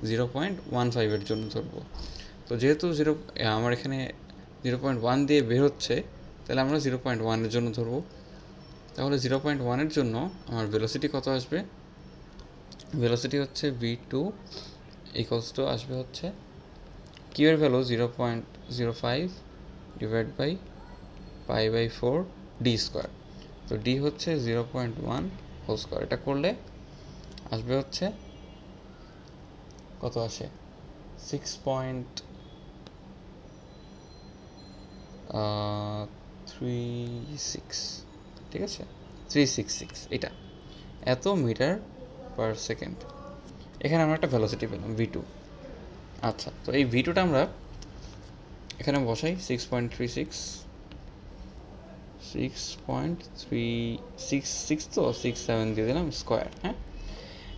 0.15-এর জন্য ধরবো? তো যেহেতু আমার এখানে 0.1 দিয়ে বের হচ্ছে, তাহলে আমরা 0.1-এর জন্য ধরবো। তাহলে 0.1-এর জন্য আমার ভেলোসিটি কত আসবে? ভেলোসিটি হচ্ছে v2 ইকুয়ালস টু আসবে হচ্ছে কিউ এর value 0.05 divide by π/4 D square. তো ডি হচ্ছে 0.1 হোল স্কোয়ার। এটা করলে আসবে হচ্ছে কত আসে 6.36, ঠিক আছে 366, এটা এত মিটার পার সেকেন্ড। এখানে আমরা একটা ভেলোসিটি পেলাম v2। আচ্ছা, তো এই v2টা আমরা এখানে বসাই 6.36 তো 67 দিয়ে দিলাম স্কোয়ার। হ্যাঁ,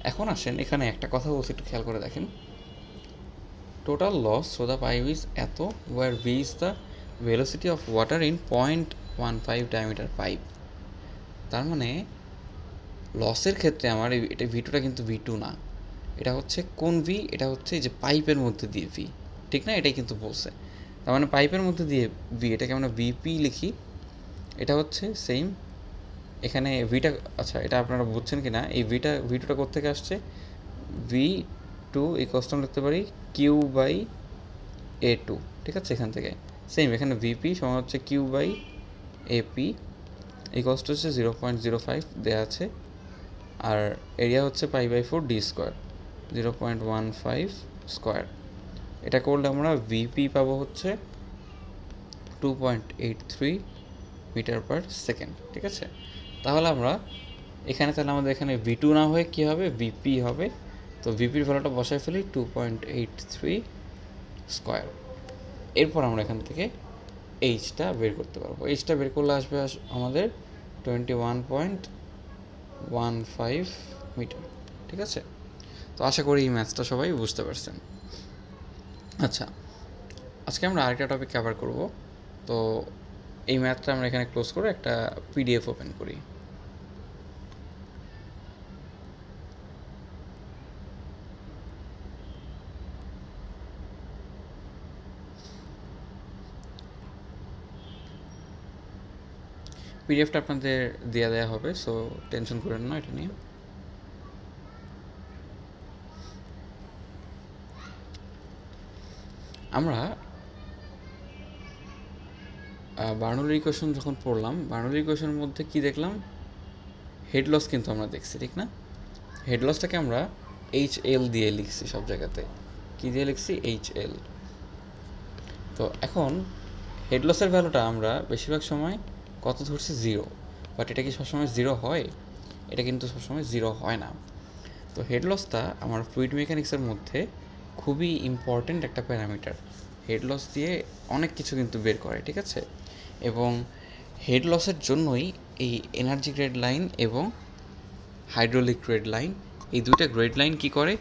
এখন আসেন এখানে একটা কথা বলছি, একটু খেয়াল করে দেখেন। Total loss through the pipe is এত, where V is the velocity of water in 0.15 diameter pipe. তার মানে লসের ক্ষেত্রে আমার এটা v2টা কিন্তু v2 না, এটা হচ্ছে কোন ভি, এটা হচ্ছে যে পাইপের মধ্যে দিয়ে ভি, ঠিক না? এটাই কিন্তু বলছে। তার মানে পাইপের মধ্যে দিয়ে ভি, এটাকে আমরা ভিপি লিখি। এটা হচ্ছে সেম এখানে ভিটা, আচ্ছা এটা আপনারা বুঝছেন কি না, এই v2টা কোত্থেকে আসছে, v2 ইকুয়ালস টু লিখতে পারি q/a2, ঠিক আছে, এখান থেকে সেম এখানে ভিপি সমান হচ্ছে q/ap ইকুয়ালস টু হচ্ছে 0.05 দেওয়া আছে, আর এরিয়া হচ্ছে π/4 ডি স্কোয়ার 0.15 স্কোয়ার। এটা করলে আমরা ভিপি পাবো হচ্ছে 2.83 মিটার পার সেকেন্ড। ঠিক আছে, তাহলে আমরা এখানে, তাহলে আমাদের এখানে v2 না হয়ে কী হবে, ভিপি হবে। তো ভিপির ভ্যালুটা বসায় ফেলি 2.83 স্কোয়ার। এরপর আমরা এখান থেকে এইচটা বের করতে পারবো। এইচটা বের করলে আসবে আমাদের 21.15 মিটার। ঠিক আছে, তো আশা করি এই ম্যাথসটা সবাই বুঝতে পারছেন। আচ্ছা, আজকে আমরা আরেকটা টপিক কভার করব। তো এই ম্যাথটা আমরা এখানে ক্লোজ করে একটা পিডিএফ ওপেন করি। পিডিএফটা আপনাদের দেওয়া হবে, সো টেনশন করেন না এটা নিয়ে। আমরা বার্নৌলির ইকুয়েশন যখন পড়লাম, বার্নৌলির ইকুয়েশনের মধ্যে কি দেখলাম, হেড লস কিন্তু আমরা দেখছি, ঠিক না? হেড লসটাকে আমরা HL দিয়ে লিখছি সব জায়গাতে। কি দিয়ে লিখছি? HL। তো এখন হেড লসের ভ্যালুটা আমরা বেশিরভাগ সময় কত ধরছি? 0। বাট এটা কি সবসময় 0 হয়? এটা কিন্তু সবসময় 0 হয় না। তো হেড লসটা আমার ফ্লুইড মেকানিক্সের মধ্যে খুবই ইম্পর্ট্যান্ট একটা প্যারামিটার। হেড লস দিয়ে অনেক কিছু কিন্তু বের করে, ঠিক আছে? এবং হেড লসের জন্যই এই এনার্জি গ্রেড লাইন এবং হাইড্রোলিক গ্রেড লাইন, এই দুইটা গ্রেড লাইন কি করে?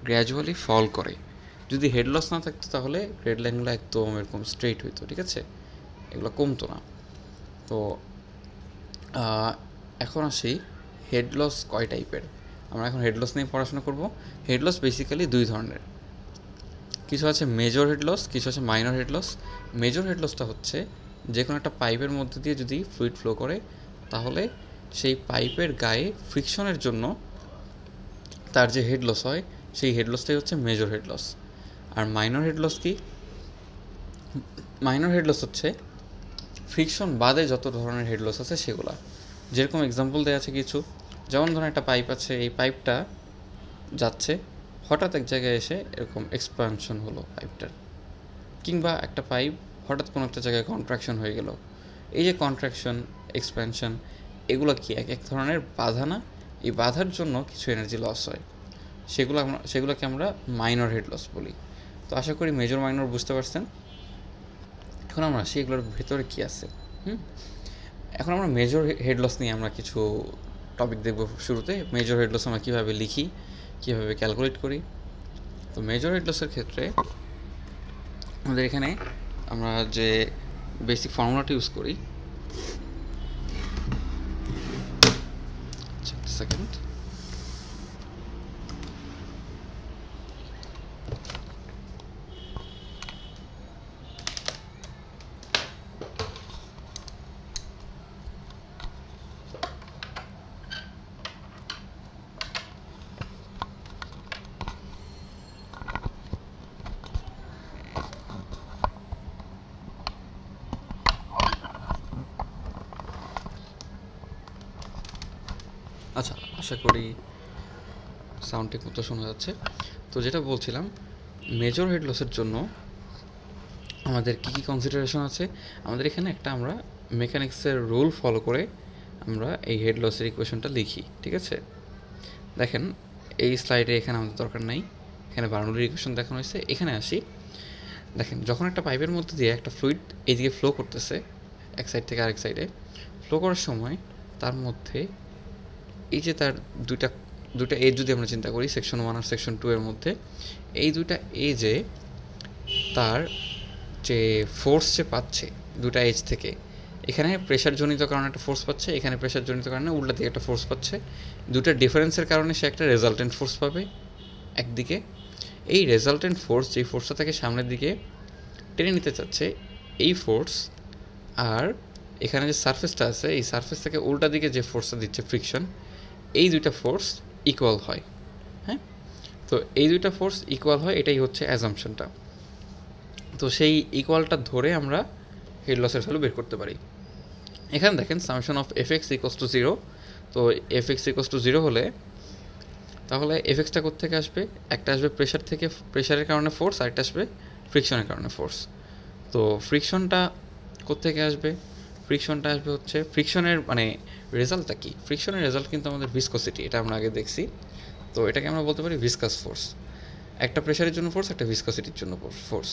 গ্র্যাজুয়ালি ফল করে। যদি হেড লস না থাকতো তাহলে গ্রেড লাইনগুলো একদম এরকম স্ট্রেইট হইতো, ঠিক আছে? এগুলো কমতো না। তো এখন আসি হেড লস কয় টাইপের। আমরা এখন হেড লস নিয়ে পড়াশোনা করব। হেড লস বেসিক্যালি দুই ধরনের, কিছু আছে মেজর হেড লস, কিছু আছে minor head loss. Major head লসটা হচ্ছে যে কোনো একটা পাইপের মধ্যে দিয়ে যদি ফ্লুইড ফ্লো করে তাহলে সেই পাইপের গায়ে ফ্রিকশনের জন্য তার যে হেড লস হয় সেই হেড লসটাই হচ্ছে মেজর হেড লস। আর মাইনর হেড লস কি? মাইনর হেড লস হচ্ছে ফ্রিকশন বাদে যত ধরনের হেড লস আছে সেগুলা। যেরকম এক্সাম্পল দেওয়া আছে কিছু, যেমন ধরুন একটা পাইপ আছে, এই পাইপটা যাচ্ছে, হঠাৎ এক জায়গায় এসে এরকম এক্সপানশন হলো পাইপটার, কিংবা একটা পাইপ হঠাৎ কোনো একটা জায়গায় কন্ট্রাকশন হয়ে গেল। এই যে কন্ট্রাকশন, এক্সপ্যানশন, এগুলো কি এক এক ধরনের বাধা না? এই বাধার জন্য কিছু এনার্জি লস হয়, সেগুলোকে আমরা মাইনর হেড লস বলি। তো আশা করি মেজর মাইনর বুঝতে পারছেন। এখন আমরা আসি এগুলোর ভেতরে কী আছে। এখন আমরা মেজর হেড লস নিয়ে আমরা কিছু টপিক দেখব। শুরুতে মেজর হেড লস আমরা কীভাবে লিখি, কীভাবে ক্যালকুলেট করি। তো মেজর হেড লসের ক্ষেত্রে আমাদের এখানে আমরা যে বেসিক ফর্মুলাটা ইউজ করি, সেকেন্ড, আচ্ছা আশা করি সাউন্ড ঠিক মতো শোনা যাচ্ছে। তো যেটা বলছিলাম, মেজর হেড লসের জন্য আমাদের কী কী কনসিডারেশন আছে, আমাদের এখানে একটা আমরা মেকানিক্সের রুল ফলো করে আমরা এই হেড লসের ইকুয়েশনটা লিখি, ঠিক আছে? দেখেন এই স্লাইডে এখানে আমাদের দরকার নাই, এখানে বার্নৌলির ইকুয়েশন দেখানো হয়েছে। এখানে আসি, দেখেন যখন একটা পাইপের মধ্যে দিয়ে একটা ফ্লুইড এইদিকে ফ্লো করতেছে, এক সাইড থেকে আরেক সাইডে ফ্লো করার সময় তার মধ্যে এই যে তার দুইটা এজ যদি আমরা চিন্তা করি, সেকশন 1 আর সেকশন 2 এর মধ্যে, এই দুইটা এজে তার যে ফোর্স যে পাচ্ছে দুটা এজ থেকে, এখানে প্রেশারজনিত কারণে একটা ফোর্স পাচ্ছে, এখানে প্রেশারজনিত কারণে উল্টা দিকে একটা ফোর্স পাচ্ছে। দুটা ডিফারেন্সের কারণে সে একটা রেজাল্টেন্ট ফোর্স পাবে একদিকে। এই রেজাল্টেন্ট ফোর্স, যেই ফোর্সটা তাকে সামনের দিকে টেনে নিতে চাচ্ছে, এই ফোর্স আর এখানে যে সারফেসটা আছে, এই সারফেস থেকে উল্টা দিকে যে ফোর্সটা দিচ্ছে ফ্রিকশন, এই দুইটা ফোর্স ইকুয়াল হয়। হ্যাঁ, তো এই দুইটা ফোর্স ইকুয়াল হয়, এটাই হচ্ছে অ্যাজাম্পশনটা। তো সেই ইকুয়ালটা ধরে আমরা হেড লসের ভ্যালু বের করতে পারি। এখানে দেখেন summation of F x equals to 0। তো এফ এক্স ইকোয়াস টু 0 হলে তাহলে এফ এক্সটা কোত্থেকে আসবে? একটা আসবে প্রেশার থেকে, প্রেশারের কারণে ফোর্স, আর একটা আসবে ফ্রিকশনের কারণে ফোর্স। তো ফ্রিকশনটা কোত্থেকে আসবে? ফ্রিকশনটা আসবে হচ্ছে ফ্রিকশনের মানে রেজাল্টটা কি? ফ্রিকশনের রেজাল্ট কিন্তু আমাদের ভিসকসিটি, এটা আমরা আগে দেখছি। তো এটাকে আমরা বলতে পারি ভিসকাস ফোর্স। একটা প্রেশারের জন্য ফোর্স, একটা ভিসকসিটির জন্য ফোর্স।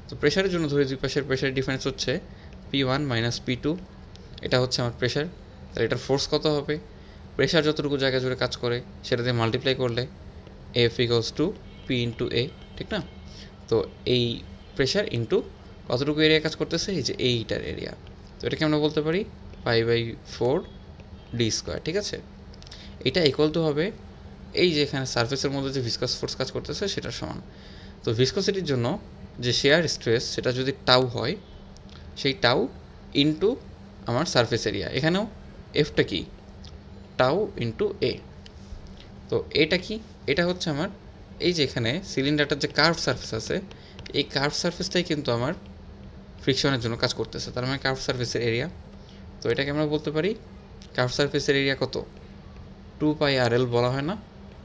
তো প্রেশারের জন্য ধরে দুই পাশের প্রেশারের ডিফারেন্স হচ্ছে P1 মাইনাস P2, এটা হচ্ছে আমার প্রেশার। তাহলে এটার ফোর্স কত হবে? প্রেশার যতটুকু জায়গা জুড়ে কাজ করে সেটা দিয়ে মাল্টিপ্লাই করলে F equals to P into A, ঠিক না? তো এই প্রেশার ইন্টু কতটুকু এরিয়া কাজ করতেছে, এই যে এইটার এরিয়া। তো এটাকে আমরা বলতে পারি π/4 d², ঠিক আছে? এটা ইকুয়াল টু হবে এই যে এখানে সারফেসের মধ্যে যে ভিসকাস ফোর্স কাজ করতেছে সেটার সমান। তো ভিসকসিটির জন্য যে শেয়ার স্ট্রেস, সেটা যদি টাউ হয়, সেই টাউ ইন্টু আমার সারফেস এরিয়া। এখানেও এফটা কি, টাউ ইন্টু এ। তো এটা কি, এটা হচ্ছে আমার এই যে এখানে সিলিন্ডারটার যে কার্ভ সারফেস আছে, এই কার্ভ সারফেসটাই কিন্তু আমার ফ্রিকশনের জন্য কাজ করতেছে, তার মানে কার্ভ সারফেসের এরিয়া। তো এটাকে আমরা বলতে পারি কার্ভ সারফেসের এরিয়া কত, 2πr/L বলা হয় না,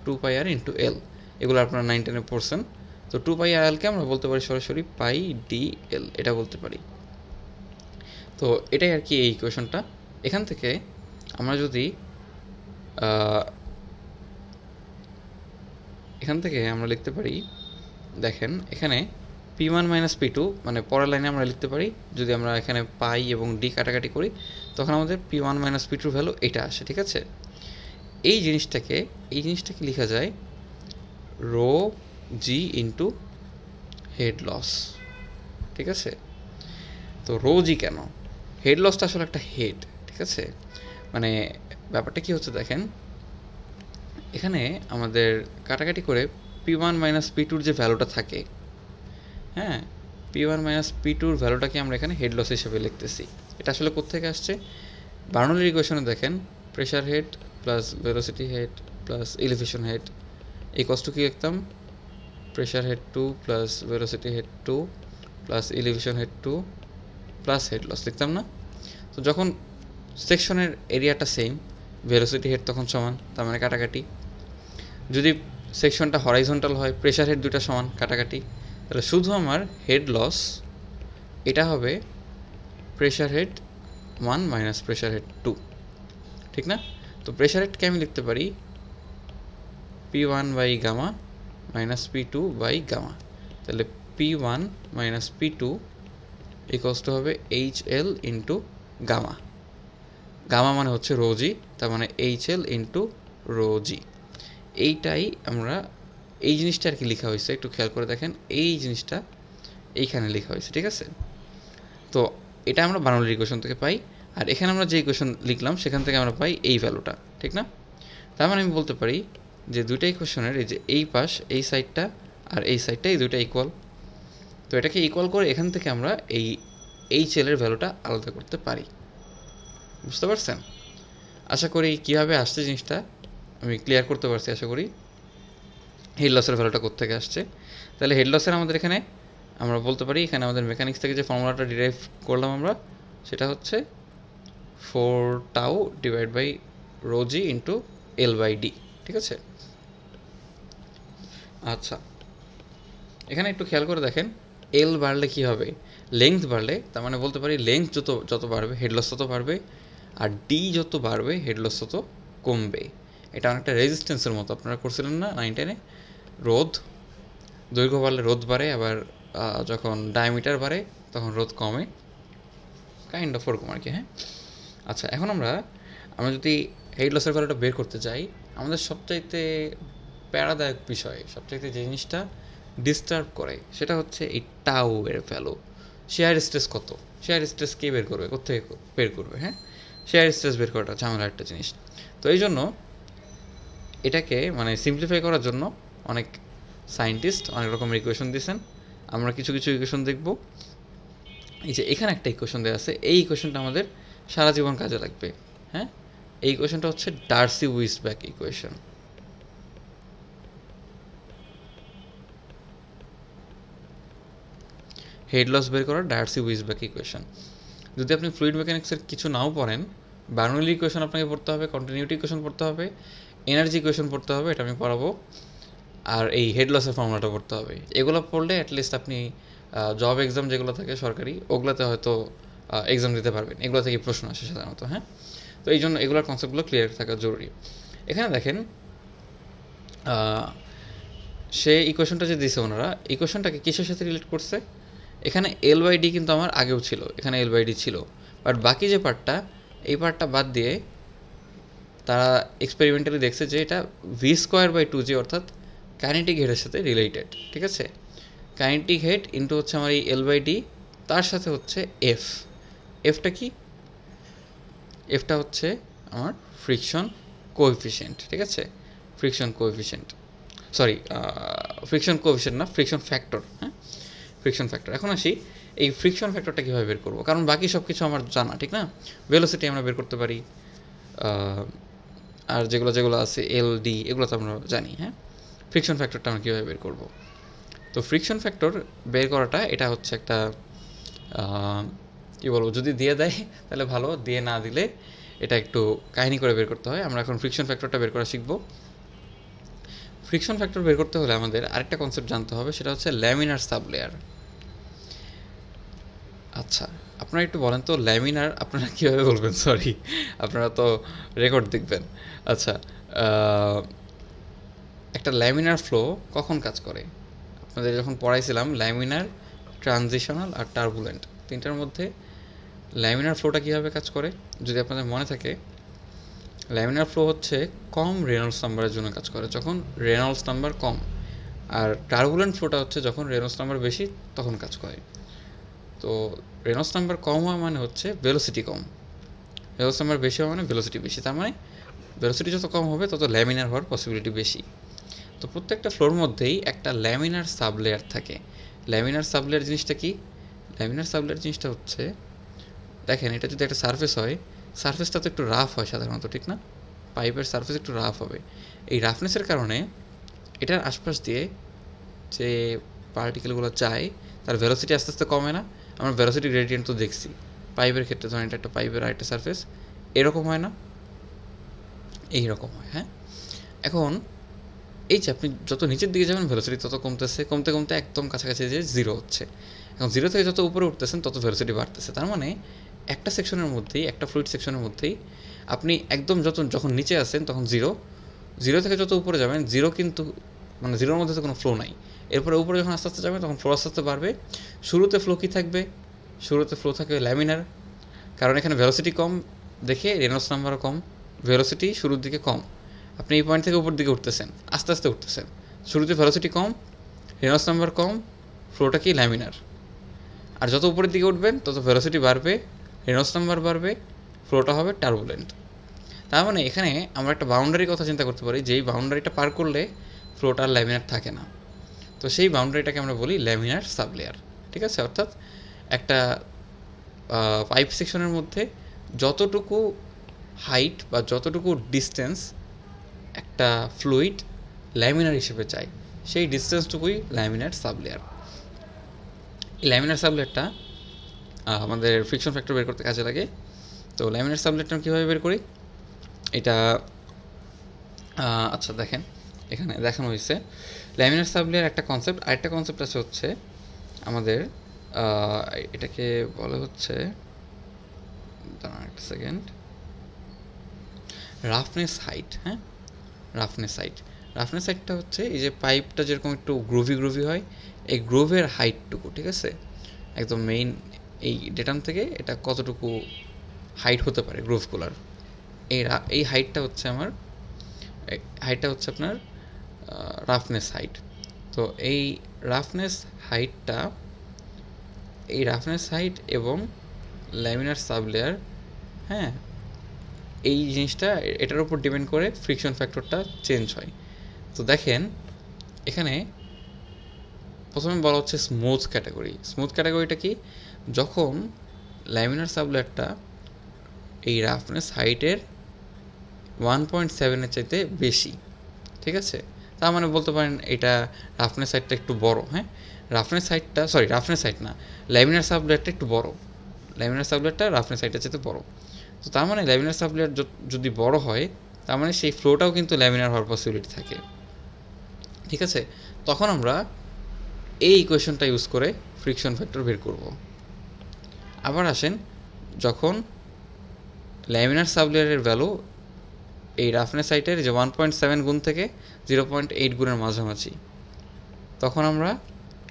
2πr ইন্টু এল, এগুলো আপনারা 9 10-এ পড়ছেন। তো 2πr/L-কে আমরা বলতে পারি সরাসরি π/d/L, এটা বলতে পারি। তো এটাই আর কি এই ইকুয়েশনটা। এখান থেকে আমরা যদি লিখতে পারি, দেখেন এখানে P1 - P2, মানে পরের লাইনে আমরা লিখতে পারি, যদি আমরা এখানে পাই এবং ডি কাটাকাটি করি তখন আমাদের P1 - P2 ভ্যালু এটা আসে, ঠিক আছে। এই জিনিসটাকে লেখা যায় rho g into head loss, ঠিক আছে। তো রো জি কেন, হেড লসটা আসলে একটা হেড, ঠিক আছে। মানে ব্যাপারটা কি হচ্ছে দেখেন, এখানে আমাদের কাটাকাটি করে P1 - P2 যে ভ্যালুটা থাকে, হ্যাঁ, P1 - P2 ভ্যালুটাকে আমরা এখানে হেড লস হিসেবে লিখতেছি। এটা আসলে কোত্থেকে আসছে, বার্নৌলির ইকুয়েশনে দেখেন pressure head plus velocity head plus elevation head equals to কি লিখতাম, pressure head 2 plus velocity head 2 plus elevation head 2 plus head loss লিখতাম না। তো যখন সেকশনের এরিয়াটা সেম, ভেলোসিটি হেড তখন সমান, তার মানে কাটাকাটি। যদি সেকশনটা হরাইজন্টাল হয়, প্রেশার হেড দুটা সমান, কাটাকাটি। তাহলে শুধু আমার হেড লস এটা হবে pressure head 1 minus pressure head 2, ঠিক না। তো প্রেশার হেডকে আমি লিখতে পারি P1/gamma মাইনাস P2/gamma। তাহলে P1 minus P2 equals to হবে HL ইন্টু গামা। গামা মানে হচ্ছে রোজি, তার মানে HL ইন্টু রোজি। এইটাই আমরা, এই জিনিসটা আর কি লেখা হয়েছে, একটু খেয়াল করে দেখেন, এই জিনিসটা এইখানে লেখা হয়েছে, ঠিক আছে। তো এটা আমরা বার্নৌলির ইকুয়েশন থেকে পাই, আর এখানে আমরা যে ইকুয়েশন লিখলাম সেখান থেকে আমরা পাই এই ভ্যালুটা, ঠিক না। তার মানে আমি বলতে পারি যে দুইটা ইকুয়েশনের এই যে এই পাশ, এই সাইডটা আর এই সাইডটা, এই দুইটা ইকুয়াল। তো এটাকে ইকুয়াল করে এখান থেকে আমরা এই HL এর ভ্যালুটা আলাদা করতে পারি। বুঝতে পারছেন? আশা করি কীভাবে আসছে জিনিসটা আমি ক্লিয়ার করতে পারছি। আশা করি হেড লসের ভ্যালুটা কোত্থেকে আসছে। তাহলে হেড লসের আমাদের এখানে আমরা বলতে পারি, এখানে আমাদের মেকানিক্স থেকে যে ফর্মুলাটা ডিরাইভ করলাম আমরা, সেটা হচ্ছে 4τ divide by rho g into L/D, ঠিক আছে। আচ্ছা, এখানে একটু খেয়াল করে দেখেন, এল বাড়লে কী হবে, লেংথ বাড়লে, তার মানে বলতে পারি লেংথ যত বাড়বে হেড লস তত বাড়বে, আর ডি যত বাড়বে হেড লস তত কমবে। এটা অনেকটা রেজিস্ট্যান্সের মতো, আপনারা করছিলেন না 9 10-এ, রোধ, দৈর্ঘ্য বাড়লে রোধ বাড়ে, আবার যখন ডায়ামিটার বাড়ে তখন রোধ কমে, কাইন্ড অফ ওরকম আর কি। হ্যাঁ, আচ্ছা, এখন আমরা যদি হেড লসের ভ্যালুটা বের করতে চাই, আমাদের সবচাইতে প্যারাদায়ক বিষয়, সবচাইতে যে জিনিসটা ডিস্টার্ব করে সেটা হচ্ছে এই টাউ এর ভ্যালু। শেয়ার স্ট্রেস কত, শেয়ার স্ট্রেস কে বের করবে, কোথেকে বের করবে? হ্যাঁ, শেয়ার স্ট্রেস বের করাটা ঝামেলার একটা জিনিস। তো এই জন্য এটাকে মানে সিম্পলিফাই করার জন্য অনেক সায়েন্টিস্ট অনেক রকমের ইকুয়েশন দিয়েছেন। আমরা কিছু ইকুয়েশন দেখব। এই যে এখানে একটা ইকুয়েশন দেওয়া আছে, এই ইকুয়েশনটা আমাদের সারা জীবন কাজে লাগবে। হ্যাঁ, এই ইকুয়েশনটা হচ্ছে ডার্সি-উইসব্যাক ইকুয়েশন। হেড লস বের করার ডার্সি-উইসব্যাক ইকুয়েশন। যদি আপনি ফ্লুইড মেকানিক্সের কিছু নাও পড়েন, বার্নৌলি ইকুয়েশন আপনাকে পড়তে হবে, কন্টিনিউটি ইকুয়েশন পড়তে হবে, এনার্জি ইকুয়েশন পড়তে হবে, এটা আমি পড়াবো, আর এই হেড লসের ফর্মুলাটা পড়তে হবে। এগুলো পড়লে অ্যাটলিস্ট আপনি জব এক্সাম যেগুলো থাকে সরকারি, ওগুলোতে হয়তো এক্সাম দিতে পারবেন। এগুলো থেকে প্রশ্ন আসে সাধারণত। হ্যাঁ, তো এই জন্য এগুলোর কনসেপ্টগুলো ক্লিয়ার থাকা জরুরি। এখানে দেখেন, সে ইকুয়েশনটা যে দিয়েছে ওনারা, ইকুয়েশনটাকে কিসের সাথে রিলেট করছে, এখানে L/D কিন্তু আমার আগেও ছিল, এখানে L/D ছিল, বাট বাকি যে পার্টটা, এই পার্টটা বাদ দিয়ে তারা এক্সপেরিমেন্টালি দেখছে যে এটা V²/2G অর্থাৎ কাইনেটিক হেডের সাথে রিলেটেড, ঠিক আছে। কাইনেটিক হেড ইন্টু হচ্ছে আমার এই L/D, তার সাথে হচ্ছে এফ। এফটা কি, এফটা হচ্ছে আমার ফ্রিকশন কোএফিশিয়েন্ট, ঠিক আছে। Friction coefficient, sorry, friction coefficient না, ফ্রিকশন ফ্যাক্টর। হ্যাঁ, ফ্রিকশন ফ্যাক্টর। এখন আসি এই ফ্রিকশন ফ্যাক্টরটা কীভাবে বের করবো, কারণ বাকি সব কিছু আমার জানা, ঠিক না? ভেলোসিটি আমরা বের করতে পারি, আর যেগুলো যেগুলো আছে LD এগুলো তো আমরা জানি। হ্যাঁ, ফ্রিকশন ফ্যাক্টরটা আমরা কীভাবে বের করবো? তো ফ্রিকশন ফ্যাক্টর বের করাটা এটা হচ্ছে একটা কী বলবো, যদি দিয়ে দেয় তাহলে ভালো, দিয়ে না দিলে এটা একটু কাহিনী করে বের করতে হয়। আমরা এখন ফ্রিকশন ফ্যাক্টরটা বের করা শিখবো। ফ্রিকশন ফ্যাক্টর বের করতে হলে আমাদের আরেকটা কনসেপ্ট জানতে হবে, সেটা হচ্ছে ল্যামিনার সাবলেয়ার। আচ্ছা, আপনারা একটু বলেন তো ল্যামিনার আপনারা কীভাবে বলবেন? সরি, আপনারা তো রেকর্ড দেখবেন। আচ্ছা, একটা ল্যামিনার ফ্লো কখন কাজ করে? আপনাদের যখন পড়াইছিলাম ল্যামিনার, ট্রানজিশনাল আর টার্বুলেন্ট, তিনটার মধ্যে ল্যামিনার ফ্লোটা কীভাবে কাজ করে যদি আপনাদের মনে থাকে, ল্যামিনার ফ্লো হচ্ছে কম রেনল্ডস নাম্বারের জন্য কাজ করে, যখন রেনল্ডস নাম্বার কম। আর টার্বুলেন্ট ফ্লোটা হচ্ছে যখন রেনল্ডস নাম্বার বেশি তখন কাজ করে। তো রেনল্ডস নাম্বার কম হওয়া মানে হচ্ছে ভেলোসিটি কম, রেনল্ডস নাম্বার বেশি হওয়া মানে ভেলোসিটি বেশি, তার মানে ভেলোসিটি যত কম হবে তত ল্যামিনার হওয়ার পসিবিলিটি বেশি। তো প্রত্যেকটা ফ্লোর মধ্যেই একটা ল্যামিনার সাবলেয়ার থাকে। ল্যামিনার সাবলেয়ার জিনিসটা কি? ল্যামিনার সাবলেয়ার জিনিসটা হচ্ছে, দেখেন এটা যদি একটা সারফেস হয়, সারফেসটা তো একটু রাফ হয় সাধারণত, ঠিক না? পাইপের সারফেস একটু রাফ হবে। এই রাফনেসের কারণে এটার আশপাশ দিয়ে যে পার্টিকেলগুলো যায় তার ভেলোসিটি আস্তে আস্তে কমে না? আমরা ভেলোসিটি গ্রেডিয়েন্ট তো দেখছি পাইপের ক্ষেত্রে, ধরেন এটা একটা পাইপের আরেকটা সারফেস, এরকম হয় না? এইরকম হয়। হ্যাঁ, এখন এই যে আপনি যত নিচের দিকে যাবেন ভেলোসিটি তত কমতেছে, কমতে কমতে একদম কাছাকাছি যে জিরো হচ্ছে। এখন জিরো থেকে যত উপরে উঠতেছেন তত ভেলোসিটি বাড়তেছে। তার মানে একটা সেকশনের মধ্যেই, একটা ফ্লুইড সেকশনের মধ্যেই আপনি একদম যখন নিচে আসেন তখন জিরো, জিরো থেকে যত উপরে যাবেন জিরো, কিন্তু মানে জিরোর মধ্যে তো কোনো ফ্লো নাই। এরপরে উপরে যখন আস্তে আস্তে যাবে তখন ফ্লো আস্তে আস্তে বাড়বে। শুরুতে ফ্লো কী থাকবে? শুরুতে ফ্লো থাকবে ল্যামিনার, কারণ এখানে ভেলোসিটি কম দেখে রেনল্ডস নাম্বারও কম, ভেলোসিটি শুরুর দিকে কম। আপনি এই পয়েন্ট থেকে উপর দিকে উঠতেছেন, আস্তে আস্তে উঠতেছেন, শুরুতে ভেলোসিটি কম, রেনল্ডস নাম্বার কম, ফ্লোটা কি ল্যামিনার। আর যত উপরের দিকে উঠবেন তত ভেলোসিটি বাড়বে, রেনল্ডস নাম্বার বাড়বে, ফ্লোটা হবে টার্বুলেন্ট। তার মানে এখানে আমরা একটা বাউন্ডারির কথা চিন্তা করতে পারি, যেই বাউন্ডারিটা পার করলে ফ্লোটা আর ল্যামিনার থাকে না। তো সেই বাউন্ডারিটাকে আমরা বলি ল্যামিনার সাবলেয়ার, ঠিক আছে? অর্থাৎ একটা পাইপ সেকশনের মধ্যে যতটুকু হাইট বা যতটুকু ডিস্টেন্স একটা ফ্লুইড ল্যামিনার হিসেবে চাই, সেই ডিস্টেন্সটুকুই ল্যামিনার সাবলেয়ার। এই ল্যামিনার সাবলেয়ারটা আমাদের ফ্রিকশন ফ্যাক্টর বের করতে কাজে লাগে। তো ল্যামিনার সাবলেয়ারটা কীভাবে বের করি এটা, আচ্ছা দেখেন এখানে দেখানো হয়েছে ল্যামিনার সাবলেয়ার একটা কনসেপ্ট। আরেকটা কনসেপ্ট আছে হচ্ছে আমাদের, এটাকে বলে হচ্ছে, দাঁড়ান একটা সেকেন্ড, রাফনেস হাইট। হ্যাঁ, রাফনেস হাইট, রাফনেস হাইটটা হচ্ছে এই যে পাইপটা যেরকম একটু গ্রুভি গ্রুভি হয়, এই গ্রোভের হাইটটুকু, ঠিক আছে? একদম মেইন এই ডেটাম থেকে এটা কতটুকু হাইট হতে পারে গ্রোভগুলার, এই হাইটটা হচ্ছে আপনার রাফনেস হাইট। তো এই রাফনেস হাইট এবং ল্যামিনার সাবলেয়ার, হ্যাঁ, এই জিনিসটা এটার উপর ডিপেন্ড করে ফ্রিকশন ফ্যাক্টরটা চেঞ্জ হয়। তো দেখেন এখানে প্রথমে বলা হচ্ছে স্মুথ ক্যাটাগরি। স্মুথ ক্যাটাগরিটা কি? যখন ল্যামিনার সাবলেয়ারটা এই রাফনেস হাইটের 1.7 চাইতে বেশি, ঠিক আছে? তার মানে বলতে পারেন এটা রাফনেস হাইটটা একটু বড়। হ্যাঁ, রাফনেস হাইট না, ল্যামিনার সাবলেয়ারটা একটু বড়, ল্যামিনার সাবলেয়ারটা রাফনেস হাইটের চাইতে বড়। তো তার মানে ল্যামিনার সাবলেয়ার যদি বড় হয় তার মানে সেই ফ্লোটাও কিন্তু ল্যামিনার হওয়ার পসিবিলিটি থাকে, ঠিক আছে? তখন আমরা এই ইকুয়েশনটা ইউজ করে ফ্রিকশন ফ্যাক্টর বের করব। আবার আসেন, যখন ল্যামিনার সাবলেয়ারের ভ্যালু এই রাফনেস হাইটের যে 1.7 গুণ থেকে 0.8 গুণের মাঝামাঝি, তখন আমরা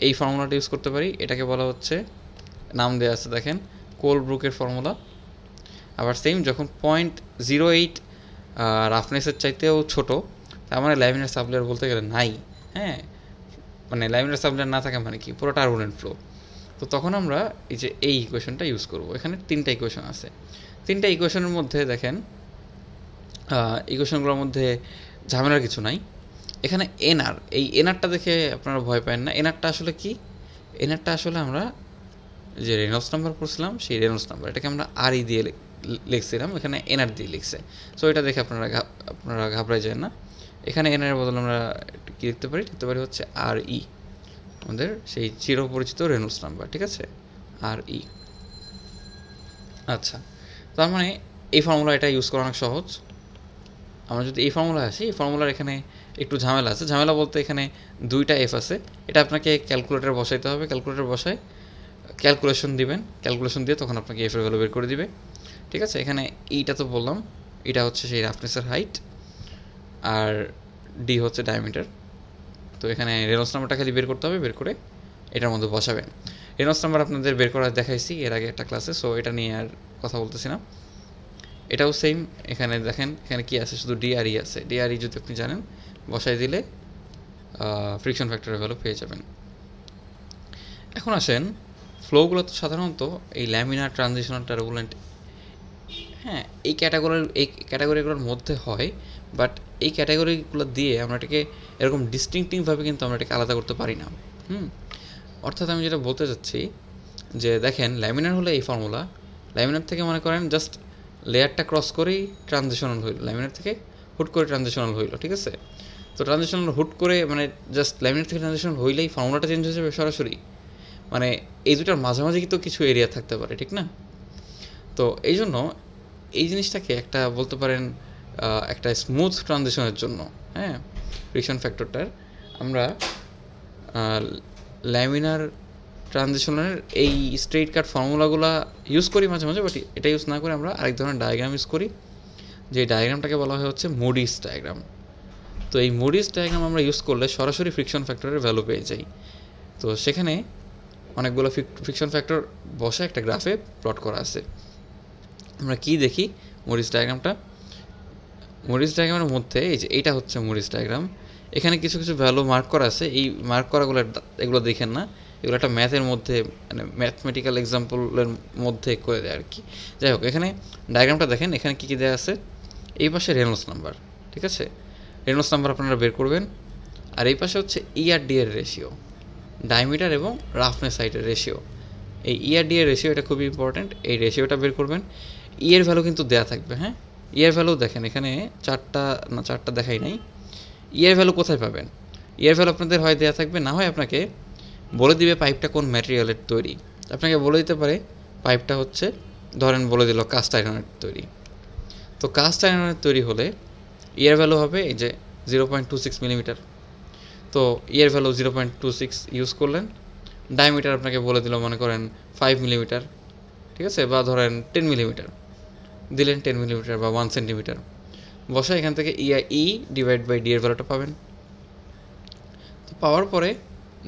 এই ফর্মুলাটা ইউজ করতে পারি। এটাকে বলা হচ্ছে, নাম দেওয়া আছে দেখেন, কোলব্রুকের ফর্মুলা। আবার সেম যখন 0.08 রাফনেসের চাইতেও ছোট, তার মানে ল্যামিনার সাবলেয়ার বলতে গেলে নাই। হ্যাঁ, মানে ল্যামিনার সাবলেয়ার না থাকে মানে কি, পুরো টার্বুলেন্ট ফ্লো। তো তখন আমরা এই ইকুয়েশনটা ইউজ করব। এখানে 3টা ইকুয়েশন আছে। 3টা ইকুয়েশনের মধ্যে দেখেন, ইকুয়েশনগুলোর মধ্যে ঝামেলার কিছু নাই। এখানে এই এনআরটা দেখে আপনারা ভয় পান না। এনআরটা আসলে কি? এনআরটা আসলে আমরা যে রেনল্ডস নাম্বার পড়ছিলাম সেই রেনল্ডস নাম্বার, এটাকে আমরা আর ই দিয়ে লিখছিলাম, এখানে এনআর দিয়ে লিখছে। সো এটা দেখে আপনারা ঘাবড়াই যায় না। এখানে এনআর বদলে আমরা কী লিখতে পারি হচ্ছে আর ই, আমাদের সেই চিরপরিচিত রেনল্ডস নাম্বার, ঠিক আছে, আর ই। আচ্ছা, তার মানে এই ফর্মুলা এটা ইউজ করা অনেক সহজ। আমরা যদি এই ফর্মুলা আসি, এই ফর্মুলার এখানে একটু ঝামেলা আছে। ঝামেলা বলতে এখানে দুইটা এফ আছে, এটা আপনাকে ক্যালকুলেটর বসাইতে হবে। ক্যালকুলেটর বসায় ক্যালকুলেশন দিবেন, ক্যালকুলেশন দিয়ে তখন আপনাকে এফ এর ভ্যালু বের করে দিবে, ঠিক আছে। এখানে ইটা তো বললাম, এটা হচ্ছে সেই রাফনেসের হাইট, আর ডি হচ্ছে ডায়ামিটার। তো এখানে রেনল্ডস নাম্বারটা খালি বের করতে হবে, বের করে এটার মধ্যে বসাবেন। রেনল্ডস নাম্বার আপনাদের বের করা দেখাইছি এর আগে একটা ক্লাসে, সো এটা নিয়ে আর কথা বলতেছি না। এটাও সেম, এখানে দেখেন এখানে কি আছে, শুধু ডি আর ই আছে। ডি আর ই যদি আপনি জানেন, বসাই দিলে ফ্রিকশন ফ্যাক্টরের ভ্যালু পেয়ে যাবেন। এখন আসেন, ফ্লোগুলো তো সাধারণত এই ল্যামিনার, ট্রানজিশনাল, টার্বুলেন্ট, হ্যাঁ, এই ক্যাটাগরিগুলোর মধ্যে হয়। বাট এই ক্যাটাগরিগুলো দিয়ে আমরা এটাকে এরকম ডিস্টিংক্টিভভাবে কিন্তু আমরা এটাকে আলাদা করতে পারি না। অর্থাৎ আমি যেটা বলতে চাচ্ছি যে দেখেন, ল্যামিনার হলে এই ফর্মুলা, ল্যামিনার থেকে মনে করেন জাস্ট লেয়ারটা ক্রস করেই ট্রানজিশনাল হইল, ল্যামিনার থেকে হুট করে ট্রানজিশনাল হইল, ঠিক আছে। তো ট্রানজিশনাল হুট করে মানে জাস্ট ল্যামিনার থেকে ট্রানজিশনাল হইলেই ফর্মুলাটা চেঞ্জ হয়ে যাবে সরাসরি, মানে এই দুটার মাঝামাঝি তো কিছু এরিয়া থাকতে পারে, ঠিক না। তো এই জন্য এই জিনিসটাকে একটা বলতে পারেন একটা স্মুথ ট্রানজিশনের জন্য, হ্যাঁ, ফ্রিকশন ফ্যাক্টরটার আমরা ল্যামিনার ট্রানজিশনের এই স্ট্রেইট কাট ফর্মুলাগুলো ইউজ করি মাঝে মাঝে, বাট এটা ইউজ না করে আমরা আরেক ধরনের ডায়াগ্রাম ইউজ করি, যে ডায়াগ্রামটাকে বলা হয় হচ্ছে মুডিস ডায়াগ্রাম। তো এই মুডিস ডায়াগ্রাম আমরা ইউজ করলে সরাসরি ফ্রিকশন ফ্যাক্টরের ভ্যালু পেয়ে যাই। তো সেখানে অনেকগুলো ফ্রিকশন ফ্যাক্টর বসে একটা গ্রাফে প্লট করা আছে। আমরা কি দেখি মুডিস ডায়াগ্রামটা, মুডিস ডায়াগ্রামের মধ্যে এই যে এইটা হচ্ছে মুডিস ডায়াগ্রাম। এখানে কিছু কিছু ভ্যালু মার্ক করা আছে, এই মার্ক করাগুলো এগুলো দেখেন না, এগুলো একটা ম্যাথের মধ্যে মানে ম্যাথমেটিক্যাল এক্সাম্পলের মধ্যে করে দেয় আর কি। যাই হোক, এখানে ডায়াগ্রামটা দেখেন, এখানে কী কী দেওয়া আছে। এই পাশে রেনল্ডস নাম্বার, ঠিক আছে, রেনল্ডস নাম্বার আপনারা বের করবেন। আর এই পাশে হচ্ছে ইআরডি এর রেশিও, ডায়ামিটার এবং রাফনেস হাইটের রেশিও। এই ইআরডি এর রেশিও এটা খুবই ইম্পর্ট্যান্ট, এই রেশিওটা বের করবেন। ই এর ভ্যালু কিন্তু দেওয়া থাকবে, হ্যাঁ, ই এর ভ্যালু দেখেন এখানে চারটা দেখাই নাই। ই এর ভ্যালু কোথায় পাবেন? ই এর ভ্যালু আপনাদের হয় দেওয়া থাকবে, না হয় আপনাকে বলে দিবে পাইপটা কোন ম্যাটেরিয়ালের তৈরি। আপনাকে বলে দিতে পারে পাইপটা হচ্ছে, ধরেন বলে দিল কাস্ট আয়রনের তৈরি। তো কাস্ট আয়রনের তৈরি হলে ই এর ভ্যালু হবে এই যে 0.26 মিলিমিটার। তো ই এর ভ্যালু 0.26 ইউজ করলেন। ডায়ামিটার আপনাকে বলে দিল মনে করেন 5 মিলিমিটার, ঠিক আছে, বা ধরেন 10 মিলিমিটার দিলেন, 10 মিলিমিটার বা 1 সেন্টিমিটার বসা। এখান থেকে ই ডিভাইড বাই ডি এর ভ্যালুটা পাবেন। তো পাওয়ার পরে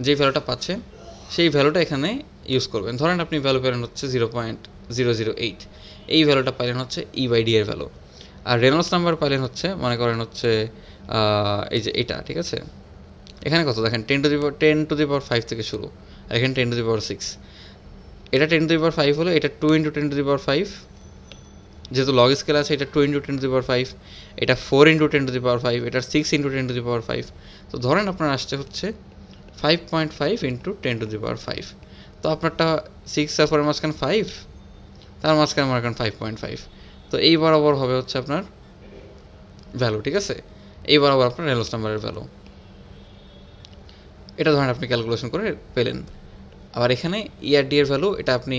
যেই ভ্যালুটা পাচ্ছেন সেই ভ্যালুটা এখানে ইউজ করবেন। ধরেন আপনি ভ্যালু পেলেন হচ্ছে 0.008, এই ভ্যালুটা পাইলেন হচ্ছে ই বাই ডি এর ভ্যালু। আর রেনল্ডস নাম্বার পাইলেন হচ্ছে মনে করেন হচ্ছে এই যে এটা, ঠিক আছে। এখানে কত দেখেন, 10⁻5 থেকে শুরু, আর এখানে 10⁻6। এটা 10⁻5 হলো, এটা 2 × 10⁻5, যেহেতু লগ স্কেল আছে, এটা 2 × 10⁻5, এটা 4 × 10⁻5, এটা 6 × 10⁻5। তো ধরেন আপনার আসছে হচ্ছে 5.5 × 10⁻5। তো আপনারটা 6 আর 4 মাঝখানে 5, তার মাঝখানে মনে করেন 5.5। তো এই বরাবর হবে হচ্ছে আপনার ভ্যালু, ঠিক আছে, এই বরাবর আপনার রেনল্ডস নাম্বারের ভ্যালু। এটা ধরেন আপনি ক্যালকুলেশন করে পেলেন। আবার এখানে ইআরডি এর ভ্যালু, এটা আপনি